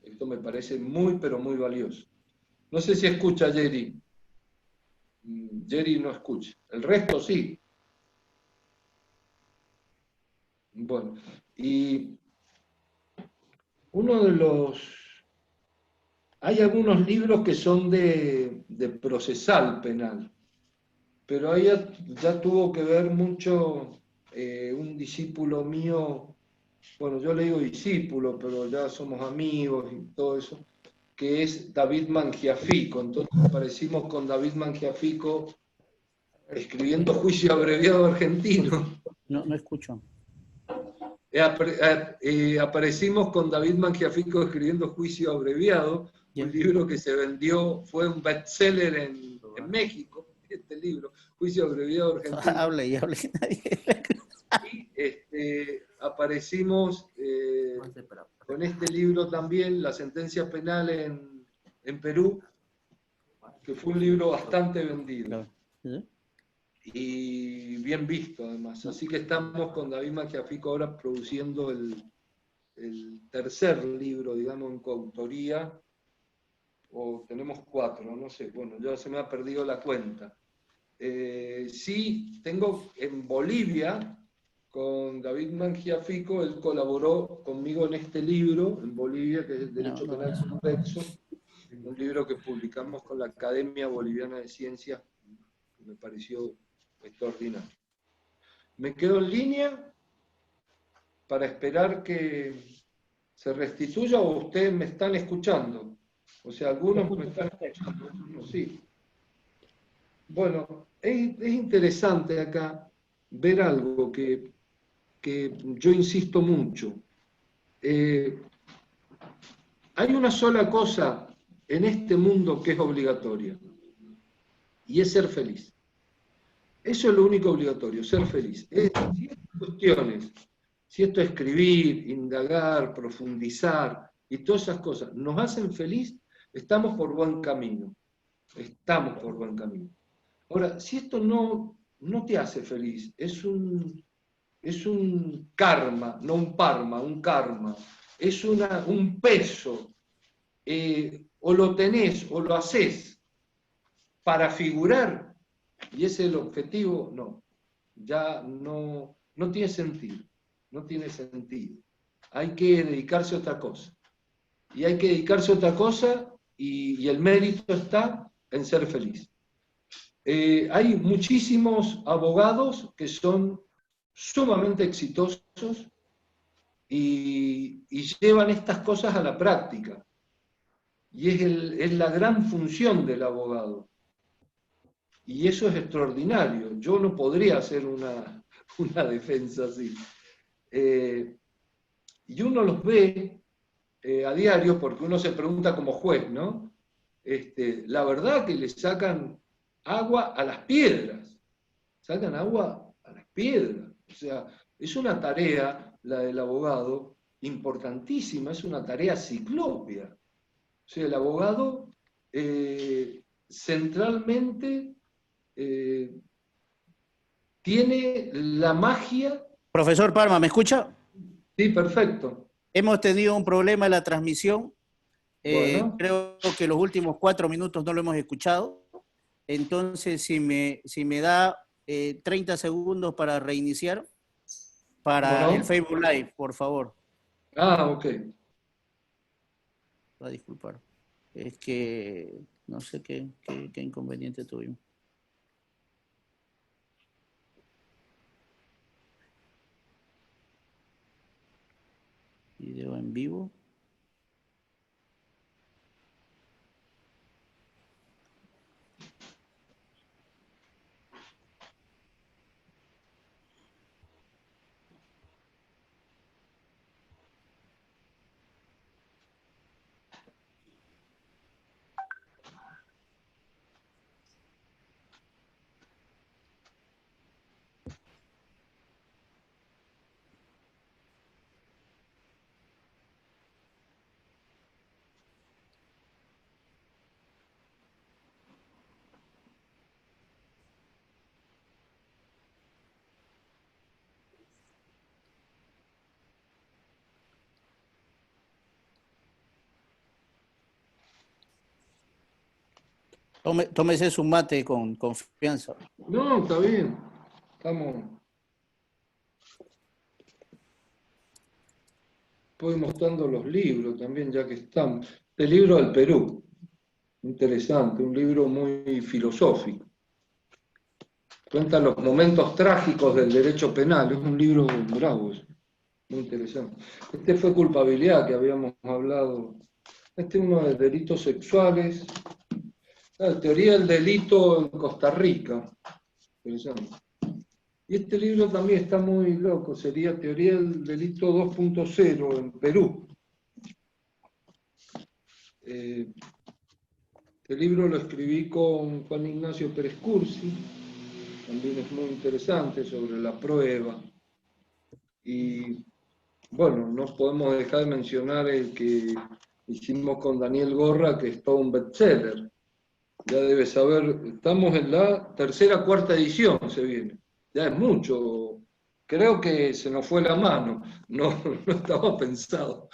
A: Esto me parece muy, pero muy valioso. No sé si escucha Jerry. Jerry no escucha. El resto sí. Bueno, y uno de los... Hay algunos libros que son de procesal penal, pero ahí ya tuvo que ver mucho un discípulo mío, bueno, yo le digo discípulo, pero ya somos amigos y todo eso, que es David Mangiafico. Entonces aparecimos con David Mangiafico escribiendo Juicio Abreviado Argentino.
B: No escucho.
A: Aparecimos con David Mangiafico escribiendo Juicio Abreviado, un libro que se vendió, fue un bestseller en México, este libro, Juicio Abreviado Argentino.
B: Hable y hable.
A: Y aparecimos con este libro también, La sentencia penal en Perú, que fue un libro bastante vendido. Y bien visto además. Así que estamos con David Mangiafico ahora produciendo el tercer libro, digamos, en coautoría, o tenemos 4, no sé, bueno, ya se me ha perdido la cuenta. Sí, tengo en Bolivia, con David Mangiafico, él colaboró conmigo en este libro, en Bolivia, que es el Derecho Penal Convexo, un libro que publicamos con la Academia Boliviana de Ciencias, que me pareció extraordinario. Me quedo en línea para esperar que se restituya, o ustedes me están escuchando. O sea, algunos me están escuchando, otros sí. Bueno, es interesante acá ver algo que yo insisto mucho. Hay una sola cosa en este mundo que es obligatoria, y es ser feliz. Eso es lo único obligatorio, ser feliz. Si estas cuestiones, si esto es escribir, indagar, profundizar y todas esas cosas nos hacen feliz, estamos por buen camino. Estamos por buen camino. Ahora, si esto no te hace feliz, es un karma, no un parma, un karma, es un peso, o lo tenés o lo haces para figurar, y ese es el objetivo, no, ya no tiene sentido, no tiene sentido. Hay que dedicarse a otra cosa. Y hay que dedicarse a otra cosa y el mérito está en ser feliz. Hay muchísimos abogados que son sumamente exitosos y llevan estas cosas a la práctica. Y es la gran función del abogado. Y eso es extraordinario. Yo no podría hacer una defensa así. Y uno los ve a diario porque uno se pregunta como juez, ¿no? La verdad que le sacan agua a las piedras. Sacan agua a las piedras. O sea, es una tarea, la del abogado, importantísima, es una tarea ciclópea. O sea, el abogado centralmente tiene la magia.
B: Profesor Parma, ¿me escucha?
A: Sí, perfecto.
B: Hemos tenido un problema en la transmisión.
A: Bueno.
B: Creo que los últimos 4 minutos no lo hemos escuchado. Entonces, si me da 30 segundos para reiniciar, para
A: ¿Cómo
B: el
A: no?
B: Facebook Live, por favor.
A: Ah, ok.
B: Va a disculpar. Es que no sé qué inconveniente tuvimos. Video en vivo. Tómese su mate con confianza.
A: No, está bien. Estamos. Voy mostrando los libros también, ya que estamos. El libro del Perú. Interesante, un libro muy filosófico. Cuenta los momentos trágicos del derecho penal. Es un libro bravo, muy interesante. Este fue culpabilidad, que habíamos hablado. Este es uno de delitos sexuales. Teoría del delito en Costa Rica. Interesante. Y este libro también está muy loco. Sería Teoría del delito 2.0 en Perú. Este libro lo escribí con Juan Ignacio Pérez Cursi. También es muy interesante sobre la prueba. Y bueno, no podemos dejar de mencionar el que hicimos con Daniel Gorra, que es todo un bestseller. Ya debes saber, estamos en la tercera, cuarta edición, se viene. Ya es mucho. Creo que se nos fue la mano. No, no estaba pensado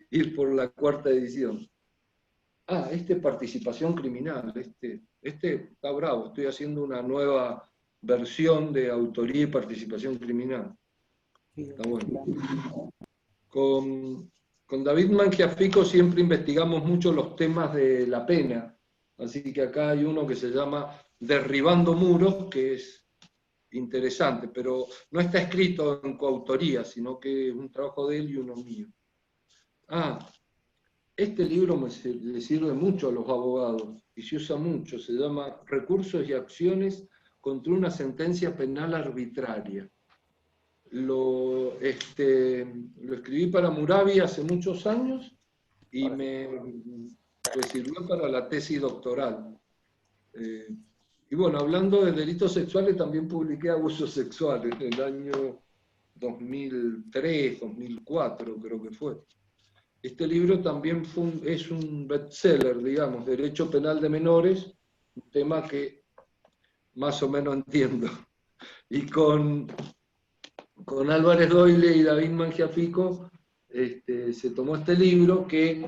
A: ir por la cuarta edición. Ah, participación criminal. Este está bravo. Estoy haciendo una nueva versión de autoría y participación criminal. Está bueno. Con David Mangiafico siempre investigamos mucho los temas de la pena. Así que acá hay uno que se llama Derribando Muros, que es interesante, pero no está escrito en coautoría, sino que es un trabajo de él y uno mío. Este libro le sirve mucho a los abogados y se usa mucho. Se llama Recursos y acciones contra una sentencia penal arbitraria. Lo escribí para Murabi hace muchos años y me sirvió para la tesis doctoral. Y bueno, hablando de delitos sexuales, también publiqué Abusos Sexuales en el año 2003, 2004, creo que fue. Este libro también es un bestseller, digamos, Derecho Penal de Menores, un tema que más o menos entiendo. Y con Álvarez Doyle y David Mangiafico se tomó este libro que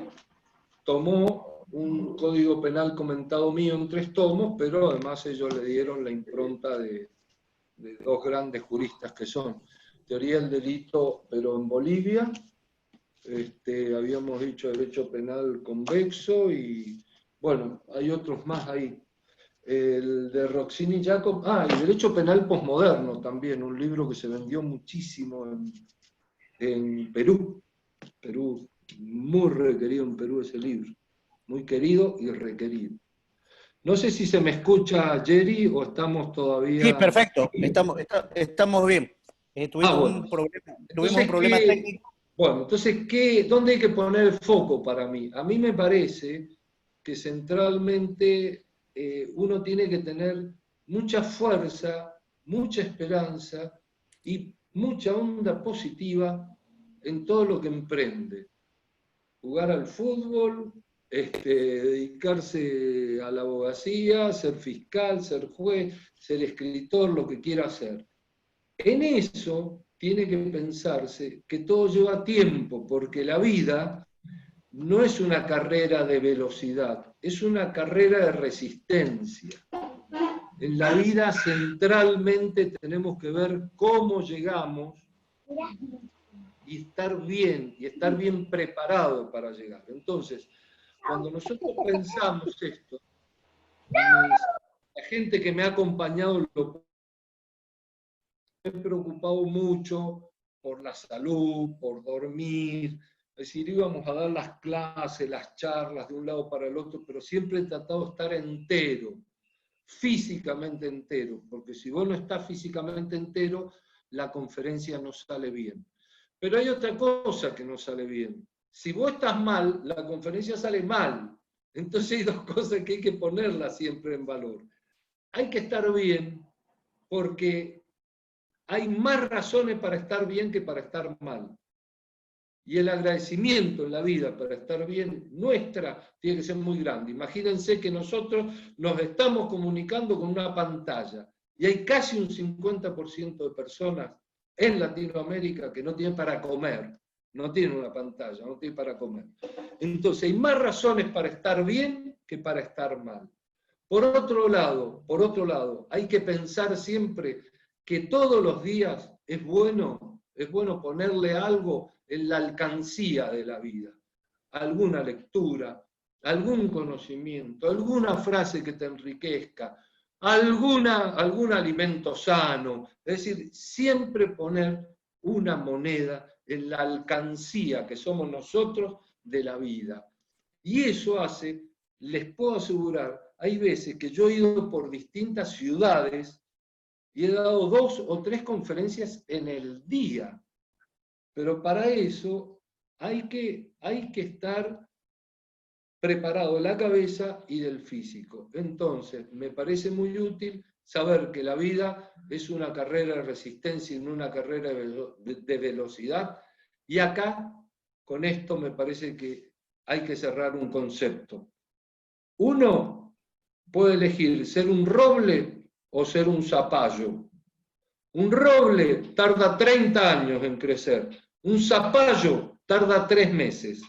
A: tomó un código penal comentado mío en 3 tomos, pero además ellos le dieron la impronta de 2 grandes juristas que son Teoría del Delito, pero en Bolivia, habíamos dicho Derecho Penal Convexo y bueno, hay otros más ahí. El de Roxini Jacob, y Derecho Penal Postmoderno también, un libro que se vendió muchísimo en Perú. Perú, muy requerido en Perú ese libro, muy querido y requerido. No sé si se me escucha, Jerry, o estamos todavía...
B: Sí, perfecto, estamos bien.
A: Bueno.
B: Tuvimos un problema técnico.
A: Bueno, entonces, ¿dónde hay que poner el foco para mí? A mí me parece que centralmente uno tiene que tener mucha fuerza, mucha esperanza y mucha onda positiva en todo lo que emprende. Jugar al fútbol, dedicarse a la abogacía, ser fiscal, ser juez, ser escritor, lo que quiera hacer. En eso tiene que pensarse que todo lleva tiempo, porque la vida no es una carrera de velocidad, es una carrera de resistencia. En la vida centralmente tenemos que ver cómo llegamos y estar bien preparados para llegar. Entonces, cuando nosotros pensamos esto, la gente que me ha acompañado me he preocupado mucho por la salud, por dormir, es decir, íbamos a dar las clases, las charlas de un lado para el otro, pero siempre he tratado de estar entero, físicamente entero, porque si vos no estás físicamente entero, la conferencia no sale bien. Pero hay otra cosa que no sale bien. Si vos estás mal, la conferencia sale mal. Entonces hay dos cosas que hay que ponerlas siempre en valor. Hay que estar bien porque hay más razones para estar bien que para estar mal. Y el agradecimiento en la vida para estar bien nuestra tiene que ser muy grande. Imagínense que nosotros nos estamos comunicando con una pantalla y hay casi un 50% de personas en Latinoamérica que no tienen para comer, no tienen una pantalla, no tienen para comer. Entonces hay más razones para estar bien que para estar mal. Por otro lado, hay que pensar siempre que todos los días es bueno ponerle algo en la alcancía de la vida. Alguna lectura, algún conocimiento, alguna frase que te enriquezca, algún alimento sano. Es decir, siempre poner una moneda en la alcancía que somos nosotros de la vida. Y eso hace, les puedo asegurar, hay veces que yo he ido por distintas ciudades y he dado 2 o 3 conferencias en el día. Pero para eso hay que estar preparado de la cabeza y del físico. Entonces, me parece muy útil saber que la vida es una carrera de resistencia y no una carrera de velocidad. Y acá, con esto me parece que hay que cerrar un concepto. Uno puede elegir ser un roble o ser un zapallo. Un roble tarda 30 años en crecer. Un zapallo tarda 3 meses.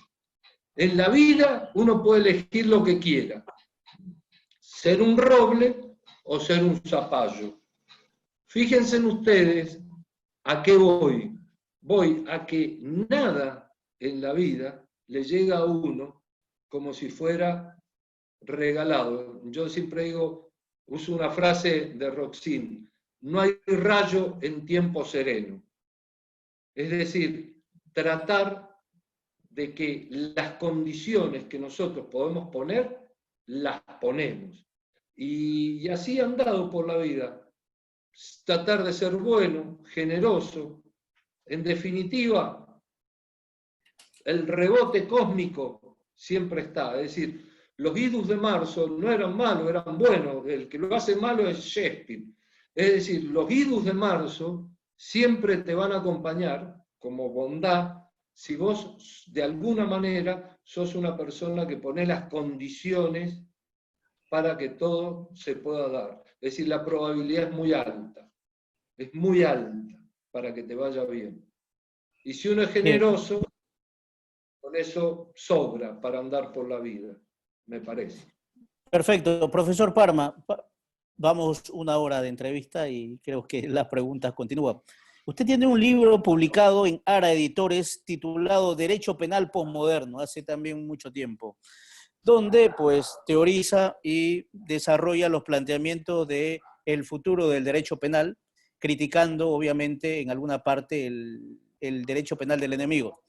A: En la vida uno puede elegir lo que quiera. Ser un roble o ser un zapallo. Fíjense en ustedes a qué voy. Voy a que nada en la vida le llega a uno como si fuera regalado. Yo siempre digo, uso una frase de Roxin, no hay rayo en tiempo sereno. Es decir, tratar de que las condiciones que nosotros podemos poner, las ponemos. Y así han dado por la vida. Tratar de ser bueno, generoso. En definitiva, el rebote cósmico siempre está. Es decir, los idus de marzo no eran malos, eran buenos. El que lo hace malo es Shakespeare. Es decir, los idus de marzo siempre te van a acompañar como bondad si vos de alguna manera sos una persona que pone las condiciones para que todo se pueda dar. Es decir, la probabilidad es muy alta para que te vaya bien. Y si uno es generoso, con eso sobra para andar por la vida, me parece.
B: Perfecto. Profesor Parma, vamos 1 hora de entrevista y creo que las preguntas continúan. Usted tiene un libro publicado en Ara Editores titulado Derecho Penal Postmoderno, hace también mucho tiempo, donde pues teoriza y desarrolla los planteamientos del futuro del derecho penal, criticando obviamente en alguna parte el derecho penal del enemigo.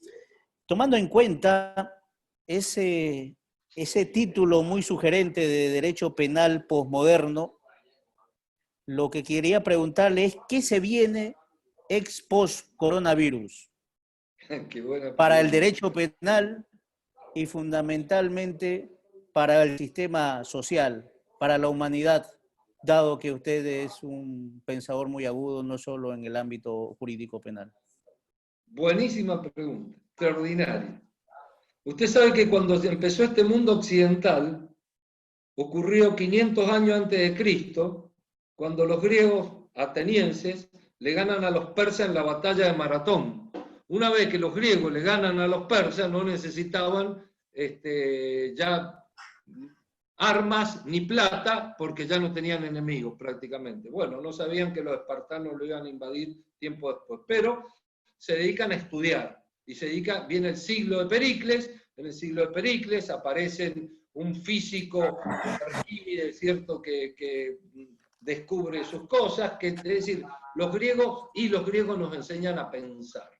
B: Tomando en cuenta ese título muy sugerente de derecho penal postmoderno, lo que quería preguntarle es ¿qué se viene ex post coronavirus para el derecho penal y fundamentalmente para el sistema social, para la humanidad, dado que usted es un pensador muy agudo, no solo en el ámbito jurídico penal?
A: Buenísima pregunta, extraordinaria. Usted sabe que cuando empezó este mundo occidental, ocurrió 500 años antes de Cristo, cuando los griegos atenienses le ganan a los persas en la batalla de Maratón. Una vez que los griegos le ganan a los persas, no necesitaban ya armas ni plata, porque ya no tenían enemigos prácticamente. Bueno, no sabían que los espartanos lo iban a invadir tiempo después, pero se dedican a estudiar, y viene el siglo de Pericles. En el siglo de Pericles aparece un físico, Arquímedes, ¿cierto?, que descubre sus cosas, es decir, los griegos nos enseñan a pensar,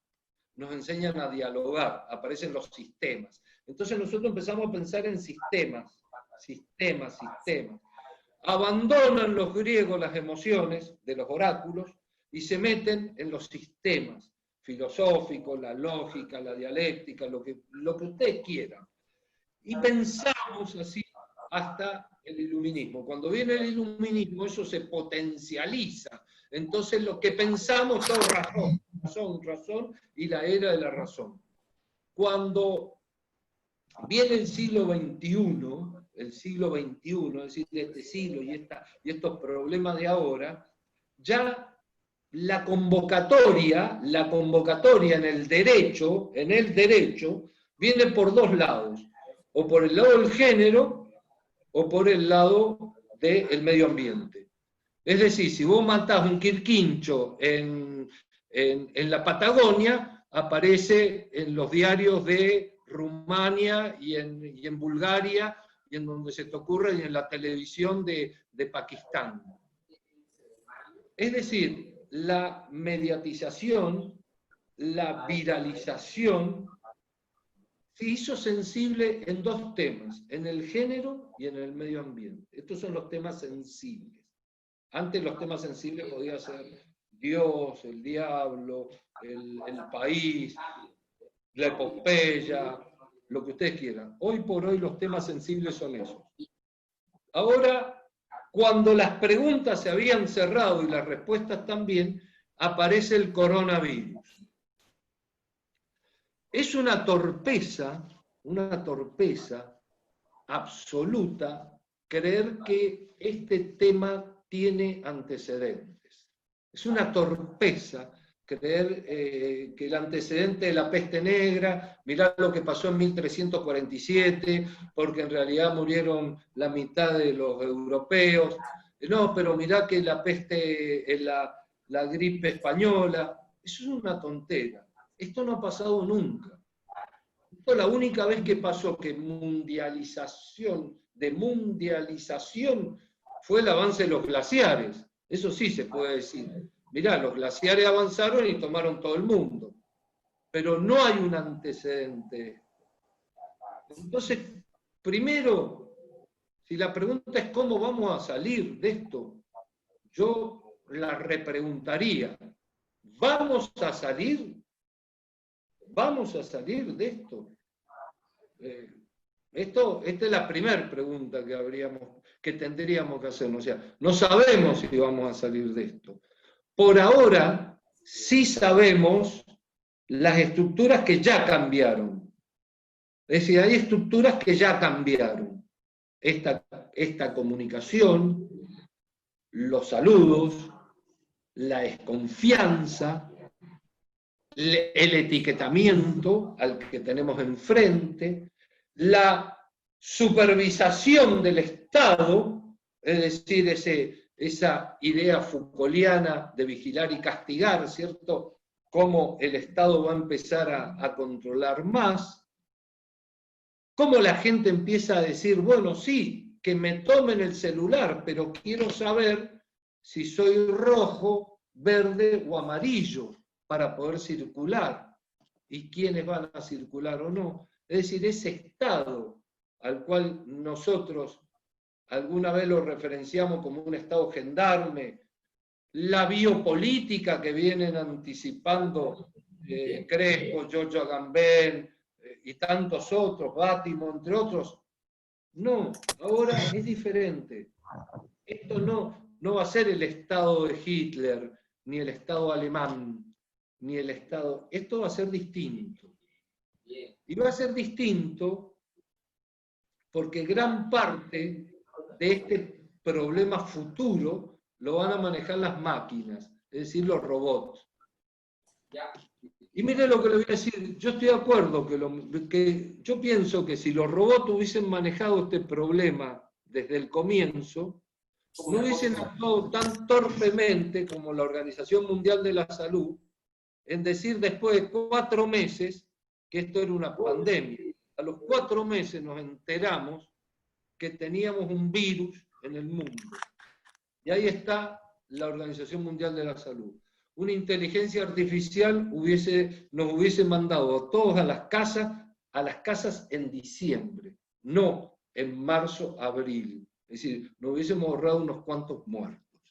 A: nos enseñan a dialogar, aparecen los sistemas. Entonces nosotros empezamos a pensar en sistemas. Abandonan los griegos las emociones de los oráculos y se meten en los sistemas filosóficos, la lógica, la dialéctica, lo que ustedes quieran. Y pensamos así hasta el iluminismo. Cuando viene el iluminismo, eso se potencializa. Entonces lo que pensamos todo razón, y la era de la razón. Cuando viene el siglo XXI, es decir, este siglo y estos problemas de ahora, ya la convocatoria en el derecho, viene por dos lados, o por el lado del género, o por el lado del medio ambiente. Es decir, si vos matás un quirquincho en la Patagonia, aparece en los diarios de Rumania y en Bulgaria, y en donde se te ocurre, y en la televisión de Pakistán. Es decir, la mediatización, la viralización, se hizo sensible en dos temas, en el género y en el medio ambiente. Estos son los temas sensibles. Antes los temas sensibles podían ser Dios, el diablo, el país, la epopeya, lo que ustedes quieran. Hoy por hoy los temas sensibles son esos. Ahora, cuando las preguntas se habían cerrado y las respuestas también, aparece el coronavirus. Es una torpeza absoluta creer que este tema tiene antecedentes. Es una torpeza creer que el antecedente de la peste negra, mirá lo que pasó en 1347, porque en realidad murieron la mitad de los europeos. No, pero mirá que la peste, la gripe española, eso es una tontera. Esto no ha pasado nunca. Esto la única vez que pasó que mundialización fue el avance de los glaciares. Eso sí se puede decir. Mirá, los glaciares avanzaron y tomaron todo el mundo. Pero no hay un antecedente. Entonces, primero, si la pregunta es cómo vamos a salir de esto, yo la repreguntaría. ¿Vamos a salir? ¿Vamos a salir de esto? Esta es la primera pregunta que tendríamos que hacernos. O sea, no sabemos si vamos a salir de esto. Por ahora, sí sabemos las estructuras que ya cambiaron. Es decir, hay estructuras que ya cambiaron. Esta comunicación, los saludos, la desconfianza, el etiquetamiento al que tenemos enfrente, la supervisación del Estado, es decir, esa idea Foucaultiana de vigilar y castigar, ¿cierto? Cómo el Estado va a empezar a controlar más, cómo la gente empieza a decir, bueno, sí, que me tomen el celular, pero quiero saber si soy rojo, verde o amarillo, para poder circular, y quiénes van a circular o no. Es decir, ese Estado al cual nosotros alguna vez lo referenciamos como un Estado gendarme, la biopolítica que vienen anticipando Crespo, Giorgio Agamben y tantos otros, Bátimo, entre otros. No, ahora es diferente. Esto no va a ser el Estado de Hitler, ni el Estado alemán, ni el Estado. Esto va a ser distinto. Y va a ser distinto porque gran parte de este problema futuro lo van a manejar las máquinas, es decir, los robots. Y mire lo que le voy a decir, yo estoy de acuerdo que yo pienso que si los robots hubiesen manejado este problema desde el comienzo, no hubiesen actuado tan torpemente como la Organización Mundial de la Salud en decir después de 4 meses que esto era una pandemia. A los 4 meses nos enteramos que teníamos un virus en el mundo. Y ahí está la Organización Mundial de la Salud. Una inteligencia artificial nos hubiese mandado a todos a las casas en diciembre, no en marzo, abril. Es decir, nos hubiésemos ahorrado unos cuantos muertos.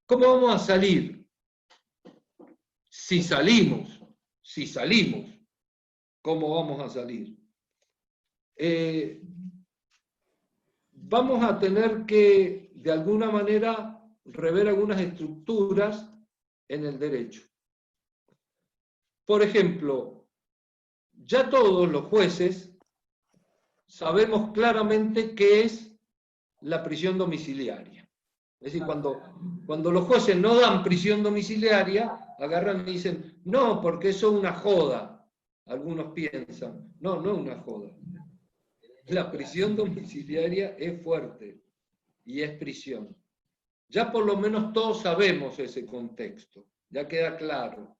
A: ¿Cómo vamos a salir? Si salimos, ¿cómo vamos a salir? Vamos a tener que, de alguna manera, rever algunas estructuras en el derecho. Por ejemplo, ya todos los jueces sabemos claramente qué es la prisión domiciliaria. Es decir, cuando los jueces no dan prisión domiciliaria, agarran y dicen, no, porque eso es una joda. Algunos piensan, no, no es una joda. La prisión domiciliaria es fuerte y es prisión. Ya por lo menos todos sabemos ese contexto, ya queda claro.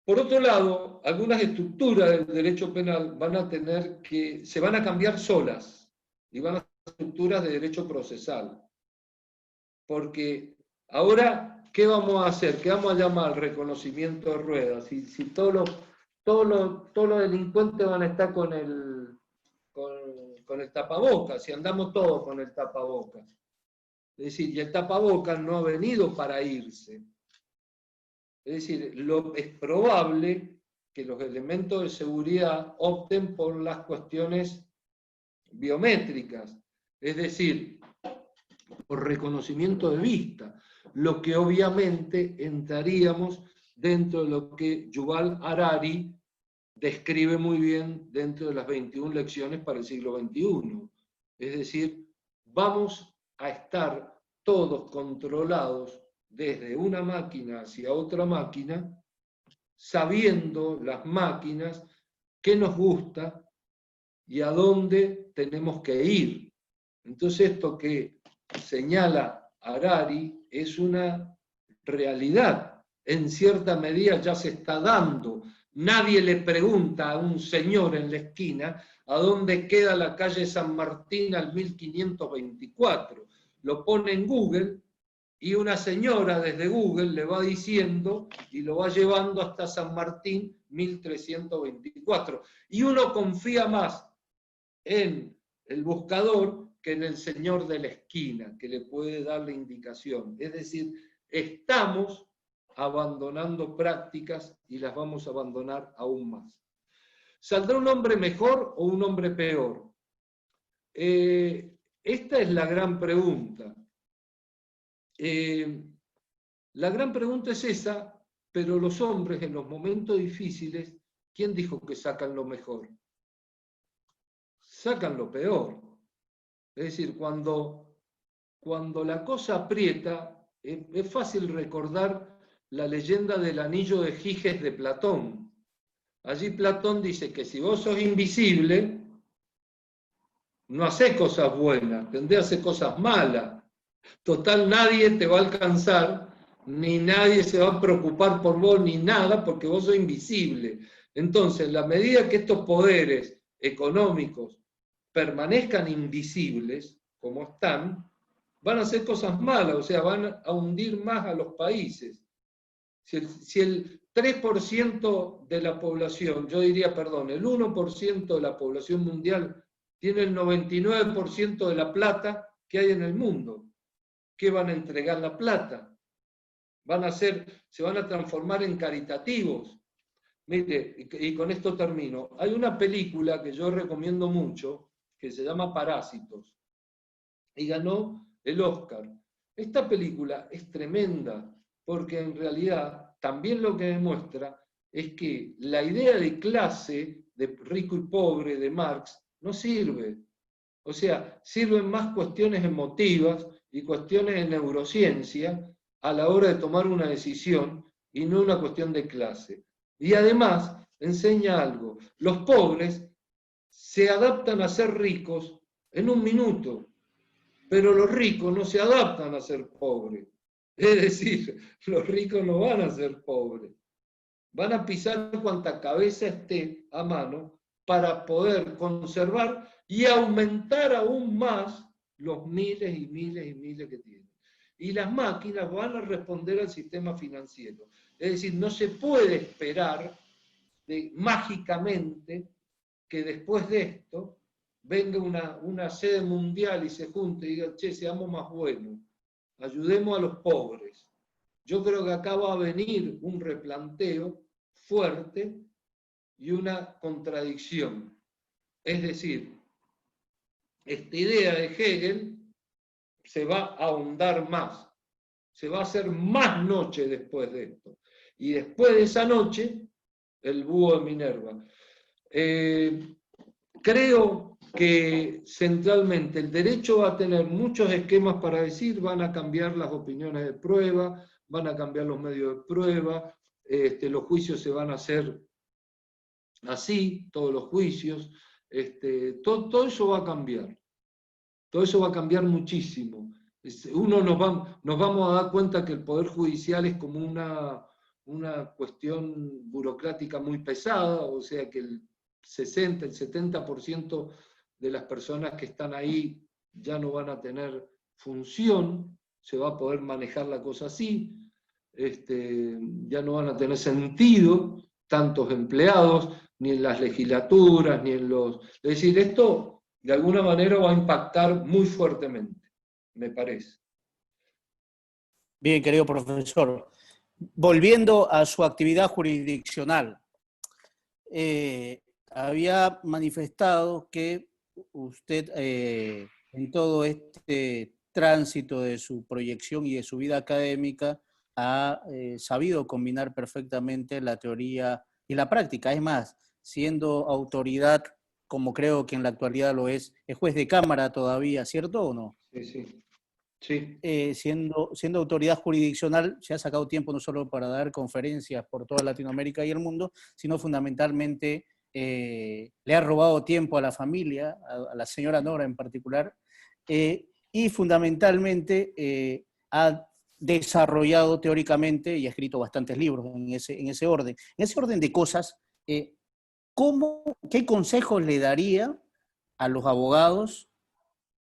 A: Por otro lado, algunas estructuras del derecho penal se van a cambiar solas y van a ser estructuras de derecho procesal. Porque ahora, ¿qué vamos a hacer? ¿Qué vamos a llamar reconocimiento de ruedas? Si todos los delincuentes van a estar con el tapabocas, si andamos todos con el tapabocas. Es decir, y el tapabocas no ha venido para irse. Es decir, es probable que los elementos de seguridad opten por las cuestiones biométricas, es decir, por reconocimiento de vista, lo que obviamente entraríamos dentro de lo que Yuval Harari describe muy bien dentro de las 21 lecciones para el siglo XXI. Es decir, vamos a estar todos controlados desde una máquina hacia otra máquina, sabiendo las máquinas qué nos gusta y a dónde tenemos que ir. Entonces esto que señala Harari es una realidad. En cierta medida ya se está dando. Nadie le pregunta a un señor en la esquina a dónde queda la calle San Martín al 1524. Lo pone en Google y una señora desde Google le va diciendo y lo va llevando hasta San Martín 1324. Y uno confía más en el buscador que en el señor de la esquina, que le puede dar la indicación. Es decir, estamos abandonando prácticas y las vamos a abandonar aún más. ¿Saldrá un hombre mejor o un hombre peor? Esta es la gran pregunta. La gran pregunta es esa, pero los hombres en los momentos difíciles, ¿quién dijo que sacan lo mejor? Sacan lo peor. Es decir, cuando la cosa aprieta, es fácil recordar la leyenda del anillo de Giges de Platón. Allí Platón dice que si vos sos invisible, no hacés cosas buenas, tendés a hacer cosas malas. Total, nadie te va a alcanzar, ni nadie se va a preocupar por vos, ni nada, porque vos sos invisible. Entonces, en la medida que estos poderes económicos permanezcan invisibles, como están, van a hacer cosas malas, o sea, van a hundir más a los países. Si el 3% de la población, yo diría, perdón, el 1% de la población mundial tiene el 99% de la plata que hay en el mundo, ¿qué van a entregar la plata? Se van a transformar en caritativos. Mire, y con esto termino. Hay una película que yo recomiendo mucho, que se llama Parásitos, y ganó el Oscar. Esta película es tremenda, porque en realidad también lo que demuestra es que la idea de clase, de rico y pobre, de Marx, no sirve. O sea, sirven más cuestiones emotivas y cuestiones de neurociencia a la hora de tomar una decisión y no una cuestión de clase. Y además enseña algo. Los pobres se adaptan a ser ricos en un minuto. Pero los ricos no se adaptan a ser pobres. Es decir, los ricos no van a ser pobres. Van a pisar cuanta cabeza esté a mano para poder conservar y aumentar aún más los miles y miles y miles que tienen. Y las máquinas van a responder al sistema financiero. Es decir, no se puede esperar mágicamente que después de esto venga una sede mundial y se junte y diga, che, seamos más buenos, ayudemos a los pobres. Yo creo que acá va a venir un replanteo fuerte y una contradicción. Es decir, esta idea de Hegel se va a ahondar más, se va a hacer más noche después de esto. Y después de esa noche, el búho de Minerva. Creo que centralmente el derecho va a tener muchos esquemas para decir, van a cambiar las opiniones de prueba, van a cambiar los medios de prueba, los juicios se van a hacer así, todos los juicios, todo eso va a cambiar. Todo eso va a cambiar muchísimo. Nos vamos a dar cuenta que el Poder Judicial es como una cuestión burocrática muy pesada, o sea que el 60, el 70% de las personas que están ahí ya no van a tener función, se va a poder manejar la cosa así, ya no van a tener sentido tantos empleados, ni en las legislaturas, ni en los... Es decir, esto de alguna manera va a impactar muy fuertemente, me parece.
B: Bien, querido profesor. Volviendo a su actividad jurisdiccional, había manifestado que usted en todo este tránsito de su proyección y de su vida académica ha sabido combinar perfectamente la teoría y la práctica. Es más, siendo autoridad, como creo que en la actualidad lo es juez de cámara todavía, ¿cierto o no?
A: Sí, sí. Sí.
B: Siendo autoridad jurisdiccional, se ha sacado tiempo no solo para dar conferencias por toda Latinoamérica y el mundo, sino fundamentalmente le ha robado tiempo a la familia, a la señora Nora en particular, y fundamentalmente ha desarrollado teóricamente y ha escrito bastantes libros en ese orden. En ese orden de cosas, ¿qué consejos le daría a los abogados,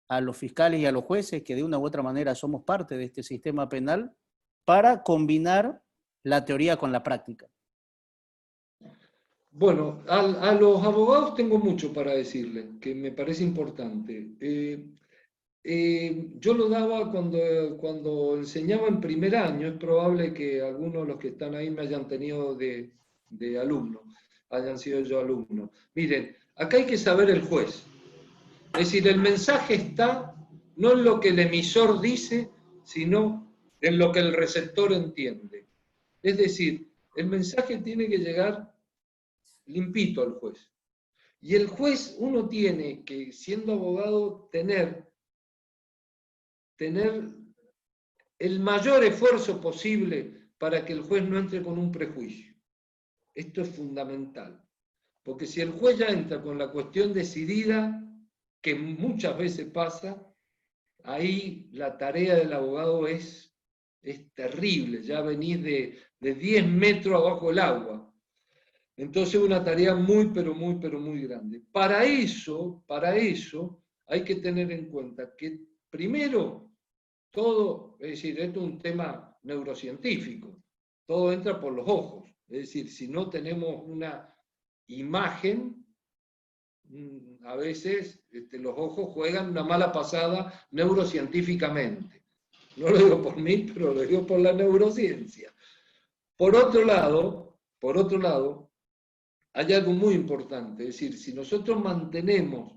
B: a los fiscales y a los jueces, que de una u otra manera somos parte de este sistema penal, para combinar la teoría con la práctica?
A: Bueno, a los abogados tengo mucho para decirles, que me parece importante. Yo lo daba cuando enseñaba en primer año, es probable que algunos de los que están ahí me hayan tenido de alumno, hayan sido yo alumno. Miren, acá hay que saber el juez. Es decir, el mensaje está no en lo que el emisor dice, sino en lo que el receptor entiende. Es decir, el mensaje tiene que llegar limpito al juez. Y el juez, uno tiene que, siendo abogado, tener el mayor esfuerzo posible para que el juez no entre con un prejuicio. Esto es fundamental. Porque si el juez ya entra con la cuestión decidida, que muchas veces pasa, ahí la tarea del abogado es terrible, ya venís de 10 metros abajo del agua. Entonces una tarea muy, pero muy grande. Para eso hay que tener en cuenta que primero todo, es decir, esto es un tema neurocientífico, todo entra por los ojos. Es decir, si no tenemos una imagen, a veces los ojos juegan una mala pasada neurocientíficamente. No lo digo por mí, pero lo digo por la neurociencia. Por otro lado, hay algo muy importante, es decir, si nosotros mantenemos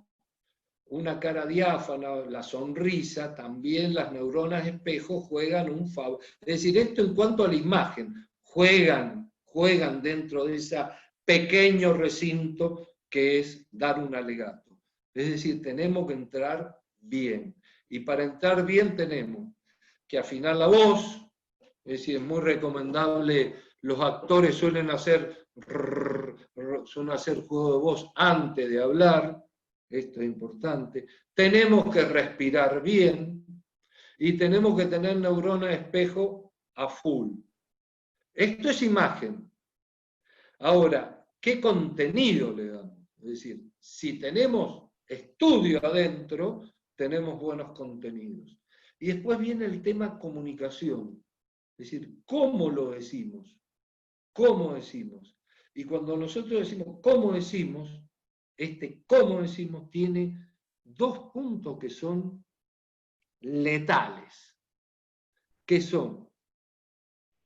A: una cara diáfana, la sonrisa, también las neuronas espejo juegan un favor. Es decir, esto en cuanto a la imagen, juegan dentro de ese pequeño recinto que es dar un alegato. Es decir, tenemos que entrar bien. Y para entrar bien tenemos que afinar la voz, es decir, es muy recomendable, los actores suelen hacer juego de voz antes de hablar, esto es importante, tenemos que respirar bien y tenemos que tener neuronas de espejo a full. Esto es imagen. Ahora, ¿qué contenido le damos? Es decir, si tenemos estudio adentro, tenemos buenos contenidos. Y después viene el tema comunicación. Es decir, ¿cómo lo decimos? ¿Cómo decimos? Y cuando nosotros decimos cómo decimos, este cómo decimos tiene dos puntos que son letales, que son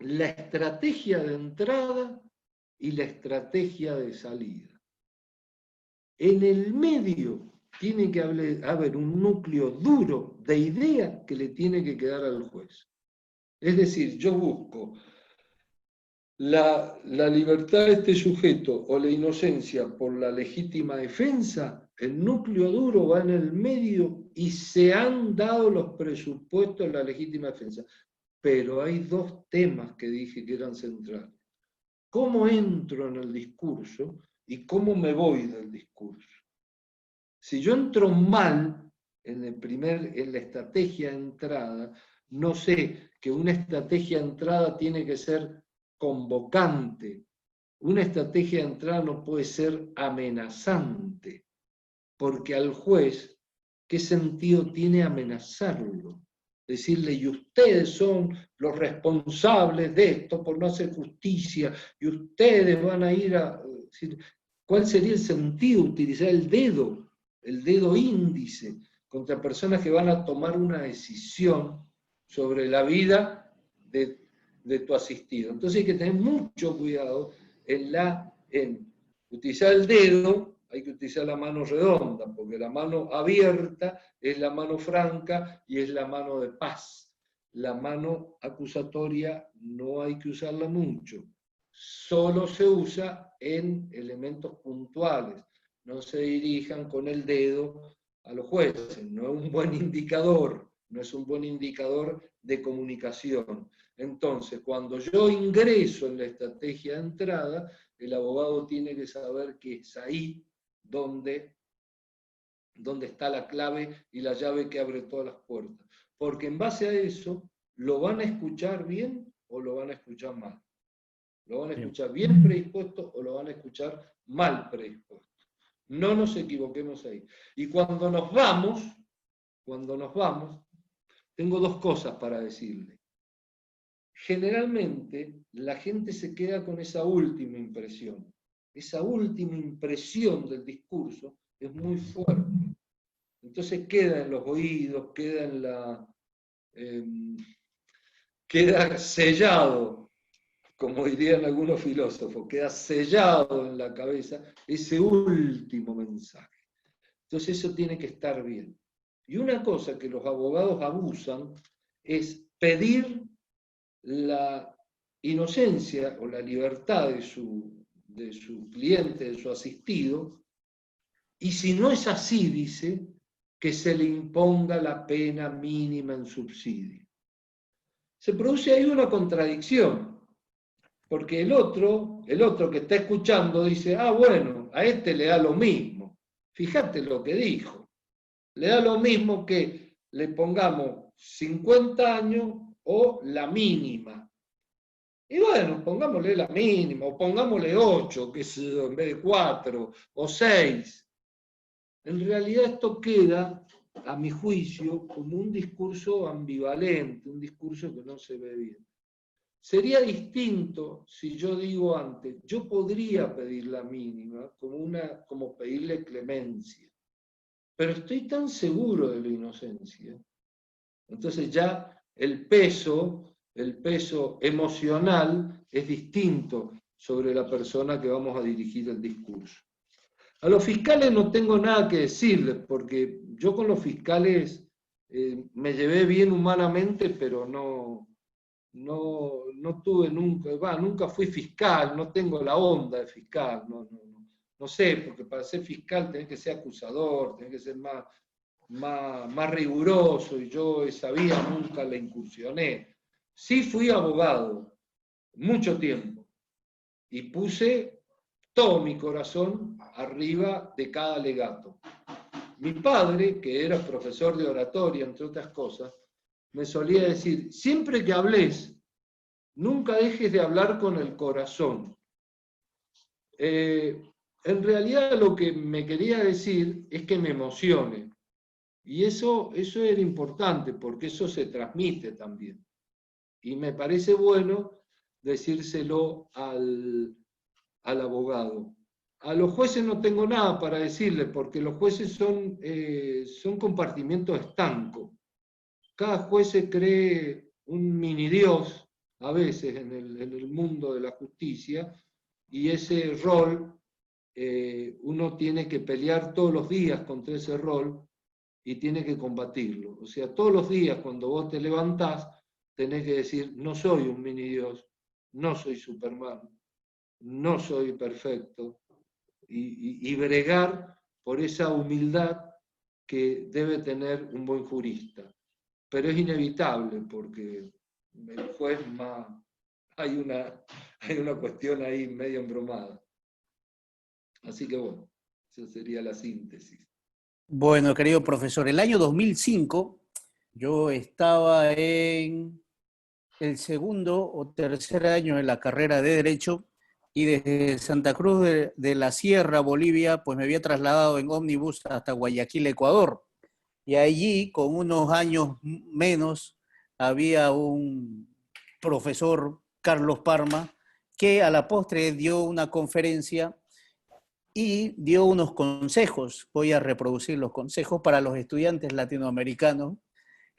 A: la estrategia de entrada y la estrategia de salida. En el medio tiene que haber un núcleo duro de idea que le tiene que quedar al juez. Es decir, yo busco la libertad de este sujeto o la inocencia por la legítima defensa, el núcleo duro va en el medio y se han dado los presupuestos de la legítima defensa. Pero hay dos temas que dije que eran centrales. ¿Cómo entro en el discurso y cómo me voy del discurso? Si yo entro mal en la estrategia de entrada, no sé que una estrategia de entrada tiene que ser convocante. Una estrategia de entrada no puede ser amenazante, porque al juez, ¿qué sentido tiene amenazarlo? Decirle, y ustedes son los responsables de esto por no hacer justicia, y ustedes van a ir a... ¿Cuál sería el sentido de utilizar el dedo índice, contra personas que van a tomar una decisión sobre la vida de tu asistido? Entonces hay que tener mucho cuidado en utilizar el dedo. Hay que utilizar la mano redonda, porque la mano abierta es la mano franca y es la mano de paz. La mano acusatoria no hay que usarla mucho, solo se usa en elementos puntuales. No se dirijan con el dedo a los jueces, no es un buen indicador, no es un buen indicador de comunicación. Entonces, cuando yo ingreso en la estrategia de entrada, el abogado tiene que saber que es ahí donde está la clave y la llave que abre todas las puertas. Porque en base a eso, ¿lo van a escuchar bien o lo van a escuchar mal? ¿Lo van a escuchar bien predispuesto o lo van a escuchar mal predispuesto? No nos equivoquemos ahí. Y cuando nos vamos, tengo dos cosas para decirle. Generalmente, la gente se queda con esa última impresión. Esa última impresión del discurso es muy fuerte. Entonces queda en los oídos, queda sellado, como dirían algunos filósofos, queda sellado en la cabeza ese último mensaje. Entonces eso tiene que estar bien. Y una cosa que los abogados abusan es pedir la inocencia o la libertad de su cliente, de su asistido, y si no es así, dice, que se le imponga la pena mínima en subsidio. Se produce ahí una contradicción, porque el otro que está escuchando dice, bueno, a este le da lo mismo. Fíjate lo que dijo. Le da lo mismo que le pongamos 50 años o la mínima. Y bueno, pongámosle la mínima, o pongámosle 8, que es en vez de 4, o 6. En realidad esto queda, a mi juicio, como un discurso ambivalente, un discurso que no se ve bien. Sería distinto si yo digo antes, yo podría pedir la mínima como pedirle clemencia, pero estoy tan seguro de la inocencia. Entonces ya el peso emocional es distinto sobre la persona que vamos a dirigir el discurso. A los fiscales no tengo nada que decirles, porque yo con los fiscales me llevé bien humanamente, pero no tuve nunca fui fiscal, no tengo la onda de fiscal, no sé, porque para ser fiscal tenés que ser acusador, tenés que ser más riguroso, y yo esa vía nunca la incursioné. Sí fui abogado, mucho tiempo, y puse todo mi corazón arriba de cada alegato. mi padre, que era profesor de oratoria, entre otras cosas, me solía decir, siempre que hables, nunca dejes de hablar con el corazón. En realidad lo que me quería decir es que me emocione. Y eso era importante, porque eso se transmite también. Y me parece bueno decírselo al abogado. A los jueces no tengo nada para decirle, porque los jueces son compartimientos estancos. Cada juez se cree un mini dios, a veces, en el mundo de la justicia, y ese rol, uno tiene que pelear todos los días contra ese rol y tiene que combatirlo. O sea, todos los días cuando vos te levantás, tenés que decir, no soy un mini dios, no soy Superman, no soy perfecto, y bregar por esa humildad que debe tener un buen jurista. Pero es inevitable, porque el juez hay una cuestión ahí medio embromada. Así que bueno, esa sería la síntesis.
B: Bueno, querido profesor, el año 2005 yo estaba en el segundo o tercer año de la carrera de Derecho y desde Santa Cruz de la Sierra, Bolivia, pues me había trasladado en ómnibus hasta Guayaquil, Ecuador. Y allí, con unos años menos, había un profesor, Carlos Parma, que a la postre dio una conferencia y dio unos consejos. Voy a reproducir los consejos para los estudiantes latinoamericanos.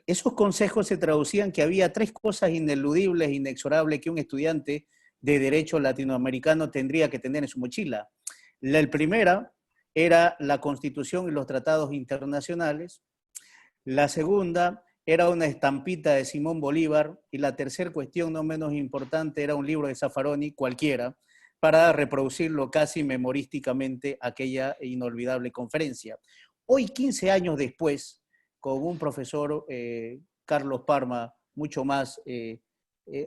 B: Esos consejos se traducían que había 3 cosas ineludibles, inexorables que un estudiante de derecho latinoamericano tendría que tener en su mochila. La primera era la Constitución y los tratados internacionales. La segunda era una estampita de Simón Bolívar. Y la tercera cuestión, no menos importante, era un libro de Zaffaroni, cualquiera, para reproducirlo casi memorísticamente aquella inolvidable conferencia. Hoy, 15 años después, con un profesor, Carlos Parma, mucho más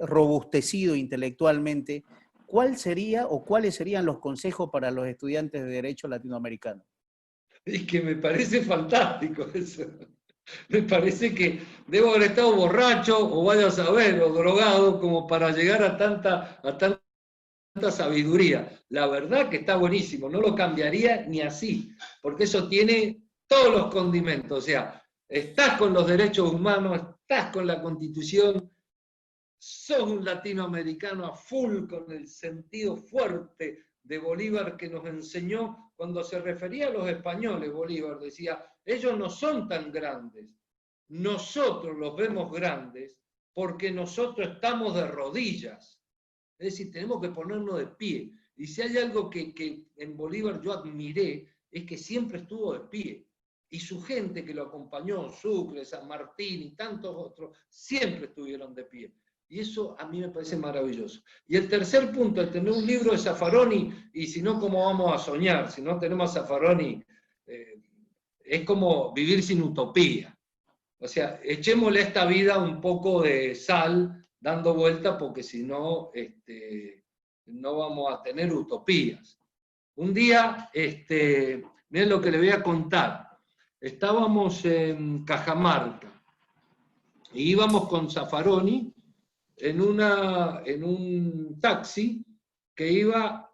B: robustecido intelectualmente, ¿cuál sería o cuáles serían los consejos para los estudiantes de Derecho latinoamericanos?
A: Es que me parece fantástico eso. Me parece que debo haber estado borracho, o vaya a saber, o drogado, como para llegar a tanta sabiduría. La verdad que está buenísimo, no lo cambiaría ni así, porque eso tiene todos los condimentos. O sea, estás con los derechos humanos, estás con la Constitución, sos un latinoamericano a full con el sentido fuerte de Bolívar que nos enseñó cuando se refería a los españoles. Bolívar decía, ellos no son tan grandes, nosotros los vemos grandes porque nosotros estamos de rodillas. Es decir, tenemos que ponernos de pie. Y si hay algo que en Bolívar yo admiré, es que siempre estuvo de pie. Y su gente que lo acompañó, Sucre, San Martín y tantos otros, siempre estuvieron de pie. Y eso a mí me parece maravilloso. Y el tercer punto, el tener un libro de Zaffaroni, y si no, ¿cómo vamos a soñar? Si no tenemos a Zaffaroni, es como vivir sin utopía. O sea, echémosle a esta vida un poco de sal dando vuelta, porque si no, no vamos a tener utopías. Un día, miren lo que le voy a contar. Estábamos en Cajamarca y íbamos con Zaffaroni en un taxi que iba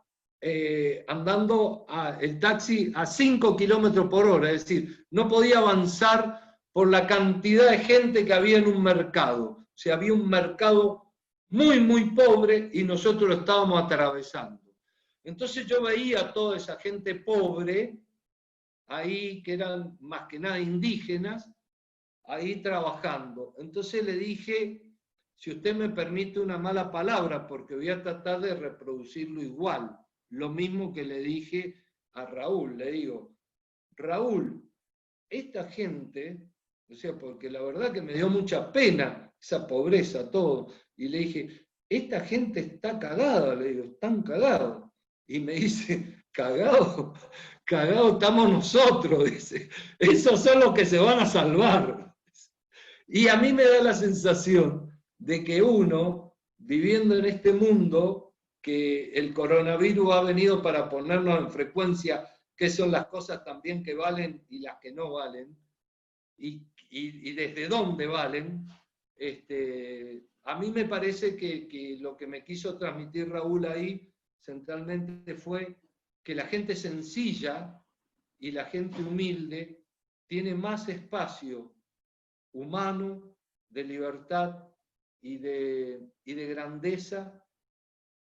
A: andando el taxi a 5 kilómetros por hora, es decir, no podía avanzar por la cantidad de gente que había en un mercado. O sea, había un mercado muy, muy pobre y nosotros lo estábamos atravesando. Entonces yo veía a toda esa gente pobre, ahí que eran más que nada indígenas, ahí trabajando. Entonces le dije, si usted me permite una mala palabra, porque voy a tratar de reproducirlo igual, lo mismo que le dije a Raúl, le digo, Raúl, esta gente, o sea, porque la verdad que me dio mucha pena esa pobreza, todo, y le dije, esta gente está cagada, le digo, están cagados. Y me dice, cagado estamos nosotros, dice, esos son los que se van a salvar. Y a mí me da la sensación de que uno, viviendo en este mundo, que el coronavirus ha venido para ponernos en frecuencia qué son las cosas también que valen y las que no valen, y desde dónde valen. A mí me parece que lo que me quiso transmitir Raúl ahí centralmente fue que la gente sencilla y la gente humilde tiene más espacio humano, de libertad y de grandeza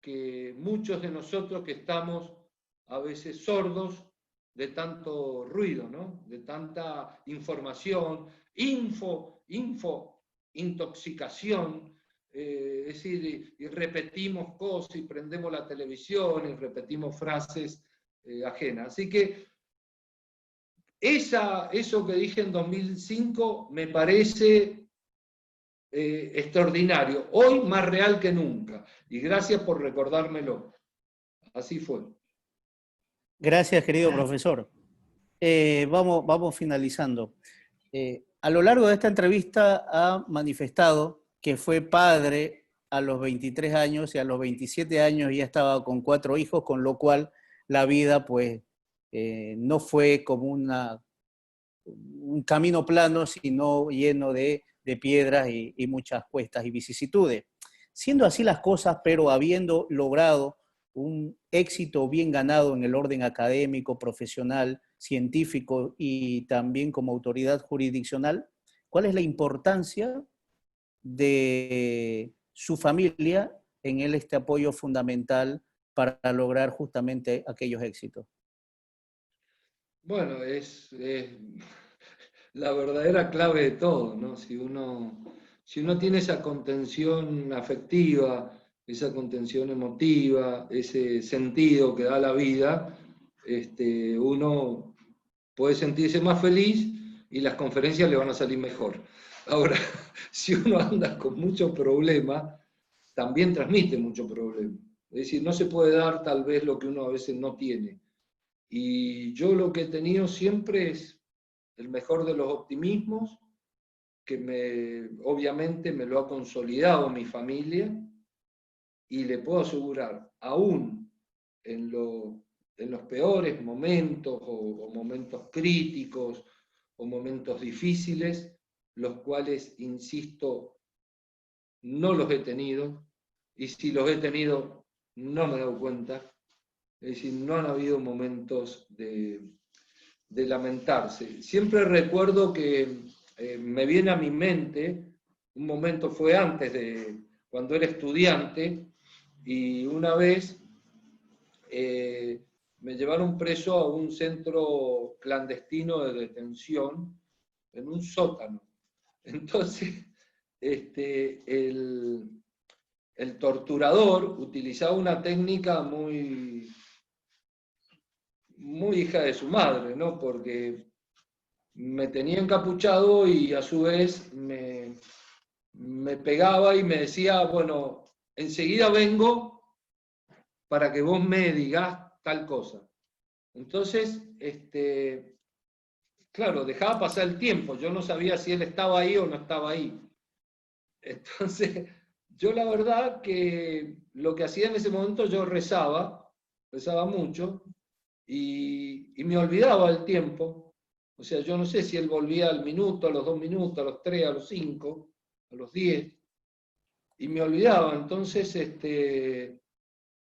A: que muchos de nosotros que estamos a veces sordos de tanto ruido, ¿no? De tanta información, intoxicación, es decir, y repetimos cosas y prendemos la televisión y repetimos frases ajenas. Así que eso que dije en 2005 me parece extraordinario, hoy más real que nunca, y gracias por recordármelo. Así fue.
B: Gracias, querido profesor. Vamos finalizando. A lo largo de esta entrevista ha manifestado que fue padre a los 23 años y a los 27 años ya estaba con 4 hijos, con lo cual la vida pues no fue como un camino plano, sino lleno de piedras y muchas cuestas y vicisitudes. Siendo así las cosas, pero habiendo logrado un éxito bien ganado en el orden académico, profesional, científico y también como autoridad jurisdiccional, ¿cuál es la importancia de su familia en este apoyo fundamental para lograr justamente aquellos éxitos?
A: Bueno, es la verdadera clave de todo, ¿no? Si uno tiene esa contención afectiva, esa contención emotiva, ese sentido que da la vida, uno puede sentirse más feliz y las conferencias le van a salir mejor. Ahora, si uno anda con muchos problemas, también transmite mucho problema. Es decir, no se puede dar tal vez lo que uno a veces no tiene. Y yo lo que he tenido siempre es el mejor de los optimismos, que obviamente me lo ha consolidado mi familia, y le puedo asegurar, aún en los peores momentos o momentos críticos o momentos difíciles, los cuales, insisto, no los he tenido, y si los he tenido, no me he dado cuenta. Es decir, no han habido momentos de lamentarse. Siempre recuerdo que me viene a mi mente, un momento fue antes de cuando era estudiante, y una vez me llevaron preso a un centro clandestino de detención en un sótano. Entonces, el torturador utilizaba una técnica muy hija de su madre, ¿no? Porque me tenía encapuchado y a su vez me pegaba y me decía, bueno, enseguida vengo para que vos me digas tal cosa. Entonces, claro, dejaba pasar el tiempo, yo no sabía si él estaba ahí o no estaba ahí. Entonces, yo la verdad que lo que hacía en ese momento, yo rezaba mucho, y me olvidaba el tiempo. O sea, yo no sé si él volvía al minuto, a los 2 minutos, a los 3, a los 5, a los 10, y me olvidaba. Entonces,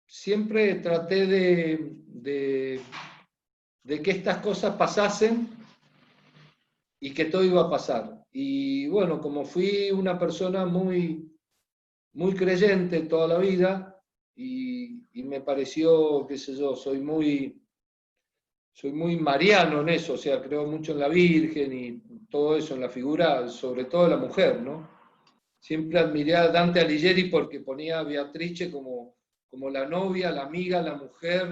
A: siempre traté de que estas cosas pasasen y que todo iba a pasar. Y bueno, como fui una persona muy, muy creyente toda la vida, y me pareció, qué sé yo, soy muy mariano en eso, o sea, creo mucho en la Virgen y todo eso, en la figura, sobre todo de la mujer, ¿no? Siempre admiré a Dante Alighieri porque ponía a Beatrice como la novia, la amiga, la mujer,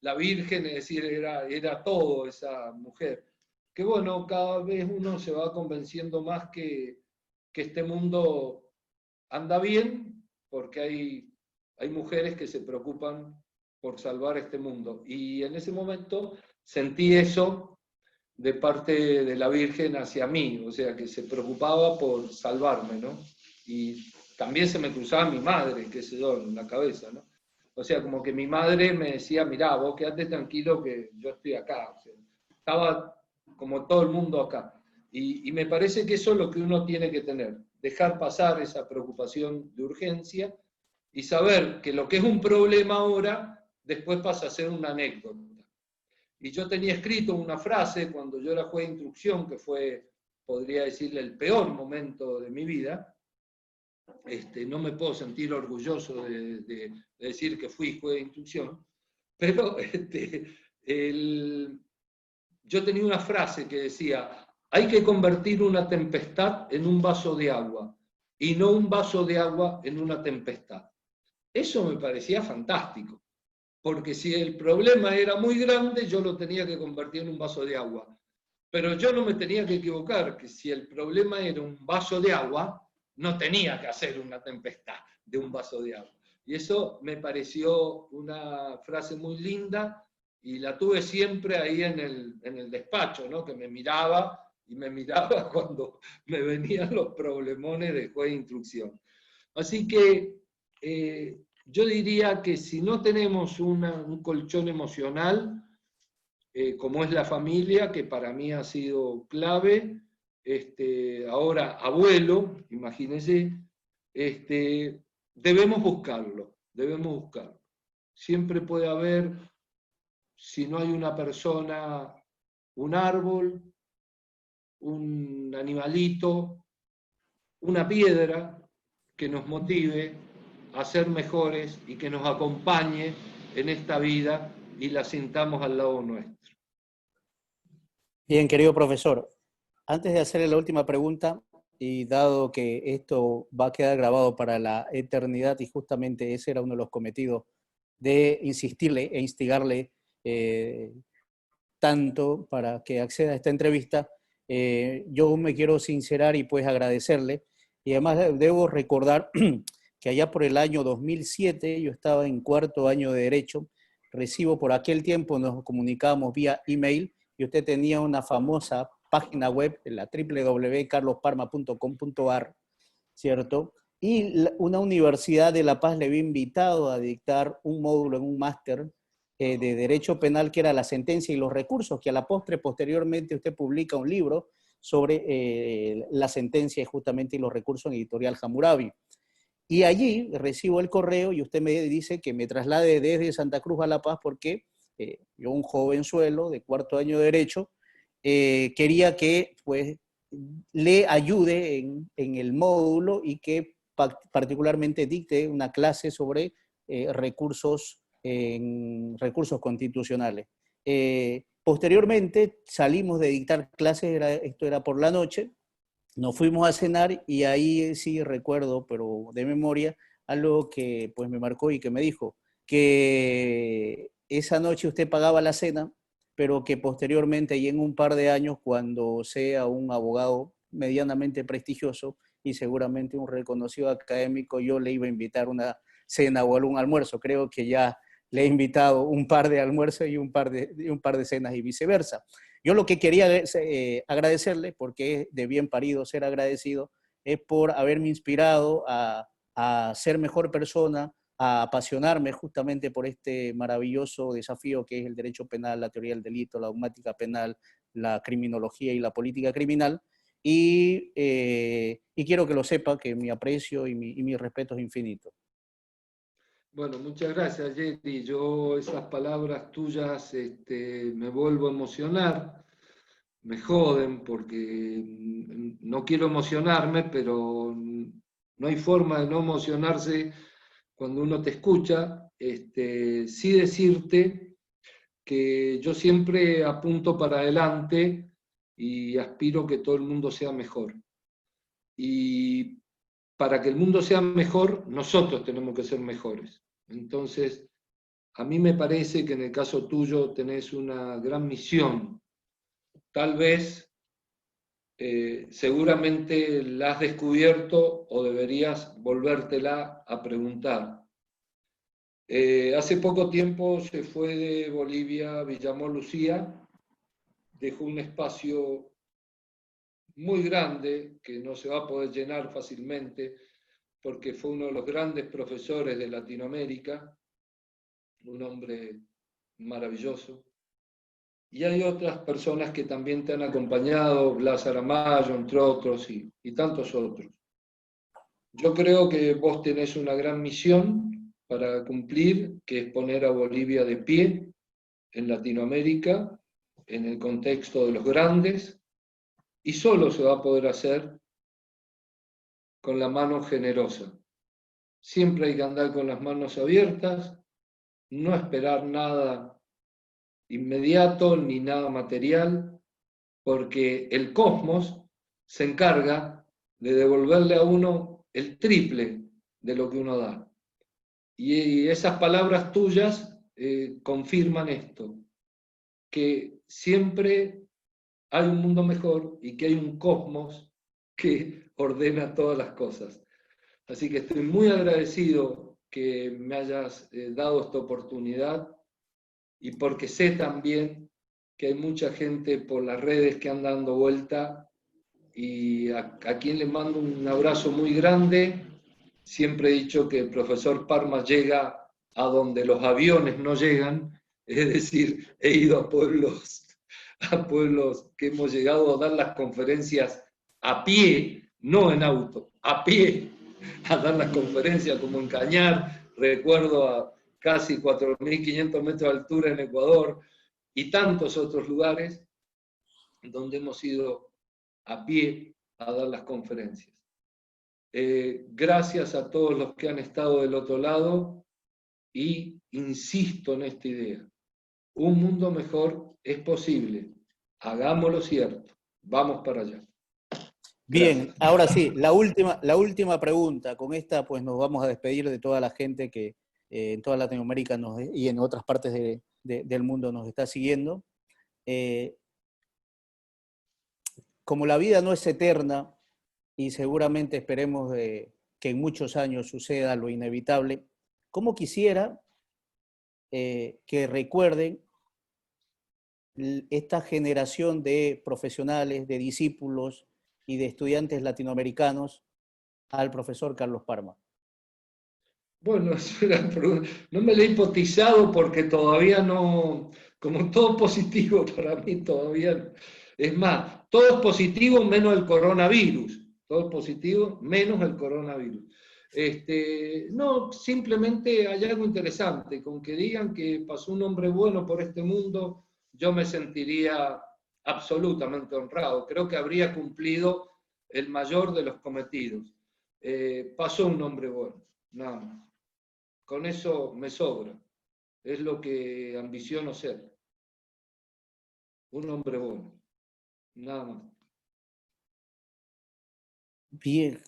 A: la Virgen, es decir, era todo esa mujer. Que bueno, cada vez uno se va convenciendo más que este mundo anda bien, porque hay mujeres que se preocupan por salvar este mundo. Y en ese momento sentí eso de parte de la Virgen hacia mí, o sea, que se preocupaba por salvarme, ¿no? Y también se me cruzaba mi madre, qué sé yo, en la cabeza, ¿no? O sea, como que mi madre me decía, mirá, vos quedate tranquilo que yo estoy acá. O sea, estaba como todo el mundo acá. Y me parece que eso es lo que uno tiene que tener, dejar pasar esa preocupación de urgencia y saber que lo que es un problema ahora, después pasa a ser una anécdota. Y yo tenía escrito una frase cuando yo era juez de instrucción, que fue, podría decirle, el peor momento de mi vida. No me puedo sentir orgulloso de decir que fui juez de instrucción, pero yo tenía una frase que decía, hay que convertir una tempestad en un vaso de agua, y no un vaso de agua en una tempestad. Eso me parecía fantástico, porque si el problema era muy grande, yo lo tenía que convertir en un vaso de agua. Pero yo no me tenía que equivocar, que si el problema era un vaso de agua, no tenía que hacer una tempestad de un vaso de agua. Y eso me pareció una frase muy linda y la tuve siempre ahí en el despacho, ¿no? Que me miraba y me miraba cuando me venían los problemones de juez de instrucción. Así que yo diría que si no tenemos un colchón emocional, como es la familia, que para mí ha sido clave, ahora abuelo, imagínense, debemos buscarlo, debemos buscarlo. Siempre puede haber, si no hay una persona, un árbol, un animalito, una piedra que nos motive a ser mejores y que nos acompañe en esta vida y la sintamos al lado nuestro.
B: Bien, querido profesor, antes de hacerle la última pregunta, y dado que esto va a quedar grabado para la eternidad, y justamente ese era uno de los cometidos de insistirle e instigarle tanto para que acceda a esta entrevista, yo me quiero sincerar y pues agradecerle. Y además debo recordar que allá por el año 2007, yo estaba en cuarto año de Derecho, recibo por aquel tiempo, nos comunicábamos vía email, y usted tenía una famosa página web, la www.carlosparma.com.ar, ¿cierto? Y una universidad de La Paz le había invitado a dictar un módulo en un máster de Derecho Penal, que era la sentencia y los recursos, que a la posteriormente usted publica un libro sobre la sentencia justamente y los recursos en Editorial Hammurabi. Y allí recibo el correo y usted me dice que me traslade desde Santa Cruz a La Paz porque yo, un jovenzuelo de cuarto año de Derecho, quería que pues le ayude en el módulo y que particularmente dicte una clase sobre recursos constitucionales. Posteriormente salimos de dictar clases, esto era por la noche, nos fuimos a cenar y ahí sí recuerdo, pero de memoria, algo que pues me marcó y que me dijo, que esa noche usted pagaba la cena, pero que posteriormente y en un par de años, cuando sea un abogado medianamente prestigioso y seguramente un reconocido académico, yo le iba a invitar una cena o algún almuerzo. Creo que ya le he invitado un par de almuerzos y un par de cenas y viceversa. Yo lo que quería es agradecerle, porque es de bien parido ser agradecido, es por haberme inspirado a ser mejor persona, a apasionarme justamente por este maravilloso desafío que es el derecho penal, la teoría del delito, la dogmática penal, la criminología y la política criminal. Y quiero que lo sepa, que mi aprecio y mi respeto es infinito.
A: Bueno, muchas gracias, Jerry. Yo esas palabras tuyas me vuelvo a emocionar, me joden porque no quiero emocionarme, pero no hay forma de no emocionarse cuando uno te escucha. Sí decirte que yo siempre apunto para adelante y aspiro que todo el mundo sea mejor. Y para que el mundo sea mejor, nosotros tenemos que ser mejores. Entonces, a mí me parece que en el caso tuyo tenés una gran misión. Tal vez, seguramente la has descubierto o deberías volvértela a preguntar. Hace poco tiempo se fue de Bolivia Villamor Lucía, dejó un espacio muy grande que no se va a poder llenar fácilmente porque fue uno de los grandes profesores de Latinoamérica un hombre maravilloso. Y hay otras personas que también te han acompañado, Blas Aramayo, entre otros, y tantos otros. Yo creo que vos tenés una gran misión para cumplir, que es poner a Bolivia de pie en Latinoamérica, en el contexto de los grandes, y solo se va a poder hacer con la mano generosa. Siempre hay que andar con las manos abiertas, no esperar nada inmediato ni nada material, porque el cosmos se encarga de devolverle a uno el triple de lo que uno da. Y esas palabras tuyas confirman esto, que siempre hay un mundo mejor y que hay un cosmos que ordena todas las cosas. Así que estoy muy agradecido que me hayas dado esta oportunidad, y porque sé también que hay mucha gente por las redes que anda dando vuelta, y a quien le mando un abrazo muy grande. Siempre he dicho que el profesor Parma llega a donde los aviones no llegan, es decir, he ido a pueblos que hemos llegado a dar las conferencias a pie, no en auto, a pie, a dar las conferencias, como en Cañar, recuerdo, a casi 4.500 metros de altura en Ecuador, y tantos otros lugares donde hemos ido a pie a dar las conferencias. Gracias a todos los que han estado del otro lado, y insisto en esta idea: un mundo mejor es posible, hagámoslo cierto, vamos para allá.
B: Bien,
A: Gracias.
B: ahora sí, la última pregunta. Con esta pues nos vamos a despedir de toda la gente que en toda Latinoamérica y en otras partes del mundo nos está siguiendo. Como la vida no es eterna y seguramente esperemos que en muchos años suceda lo inevitable, ¿cómo quisiera que recuerden esta generación de profesionales, de discípulos y de estudiantes latinoamericanos al profesor Carlos Parma?
A: Bueno, no me lo he hipotizado porque todavía no, como todo positivo para mí todavía, es más, todo es positivo menos el coronavirus, todo es positivo menos el coronavirus. No, simplemente hay algo interesante, con que digan que pasó un hombre bueno por este mundo, yo me sentiría absolutamente honrado. Creo que habría cumplido el mayor de los cometidos. Pasó un hombre bueno, nada más. Con eso me sobra. Es lo que ambiciono ser. Un hombre bueno. Nada más.
B: Bien.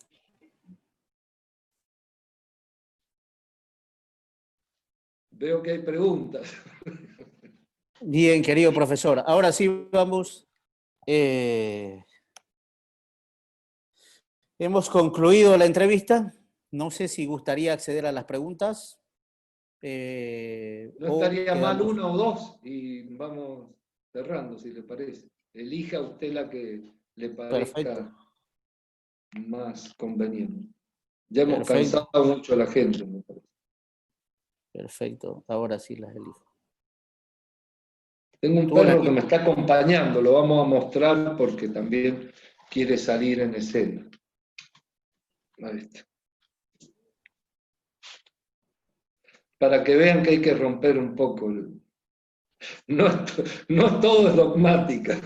A: Veo que hay preguntas.
B: Bien, querido profesor. Ahora sí vamos. Hemos concluido la entrevista. No sé si gustaría acceder a las preguntas
A: No
B: o
A: estaría mal
B: quedamos.
A: una o dos y vamos cerrando, si le parece. Elija usted la que le
B: Perfecto,
A: parezca más conveniente. Ya hemos
B: perfecto,
A: cansado mucho a la gente, me parece.
B: perfecto. Ahora sí las elijo.
A: Tengo un
B: Tú la
A: perro que me
B: elijo.
A: está acompañando, lo vamos a mostrar porque también quiere salir en escena. Ahí está. Para que vean que hay que romper un poco. No, no todo es dogmática.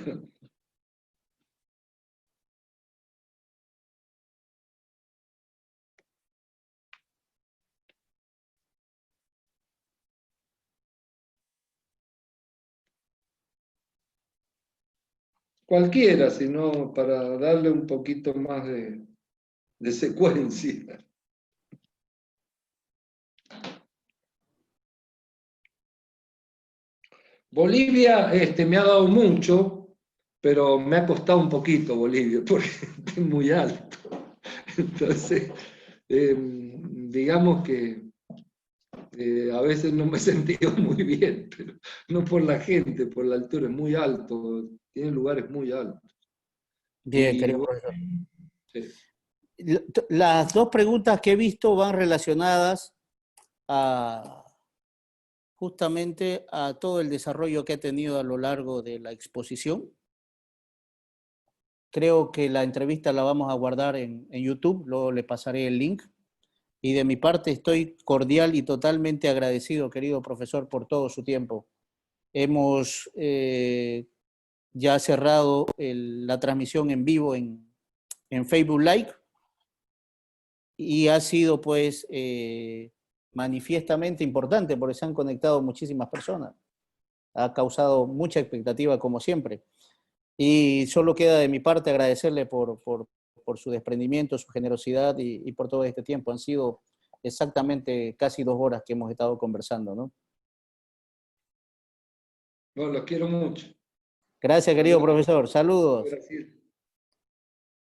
A: Cualquiera, sino para darle un poquito más de secuencia. Bolivia me ha dado mucho, pero me ha costado un poquito Bolivia, porque es muy alto. Entonces, digamos que a veces no me he sentido muy bien, pero no por la gente, por la altura, es muy alto, tiene lugares muy altos.
B: Bien,
A: Y
B: querido
A: bueno,
B: profesor.
A: sí.
B: Las dos preguntas que he visto van relacionadas a, justamente a todo el desarrollo que ha tenido a lo largo de la exposición. Creo que la entrevista la vamos a guardar en YouTube, luego le pasaré el link. Y de mi parte estoy cordial y totalmente agradecido, querido profesor, por todo su tiempo. Hemos ya cerrado la transmisión en vivo en Facebook Live y ha sido pues manifiestamente importante porque se han conectado muchísimas personas. Ha causado mucha expectativa como siempre. Y solo queda de mi parte agradecerle por su desprendimiento, su generosidad y por todo este tiempo. Han sido exactamente casi 2 horas que hemos estado conversando, ¿no?
A: No, los quiero mucho.
B: Gracias, querido profesor. Saludos.
A: Gracias.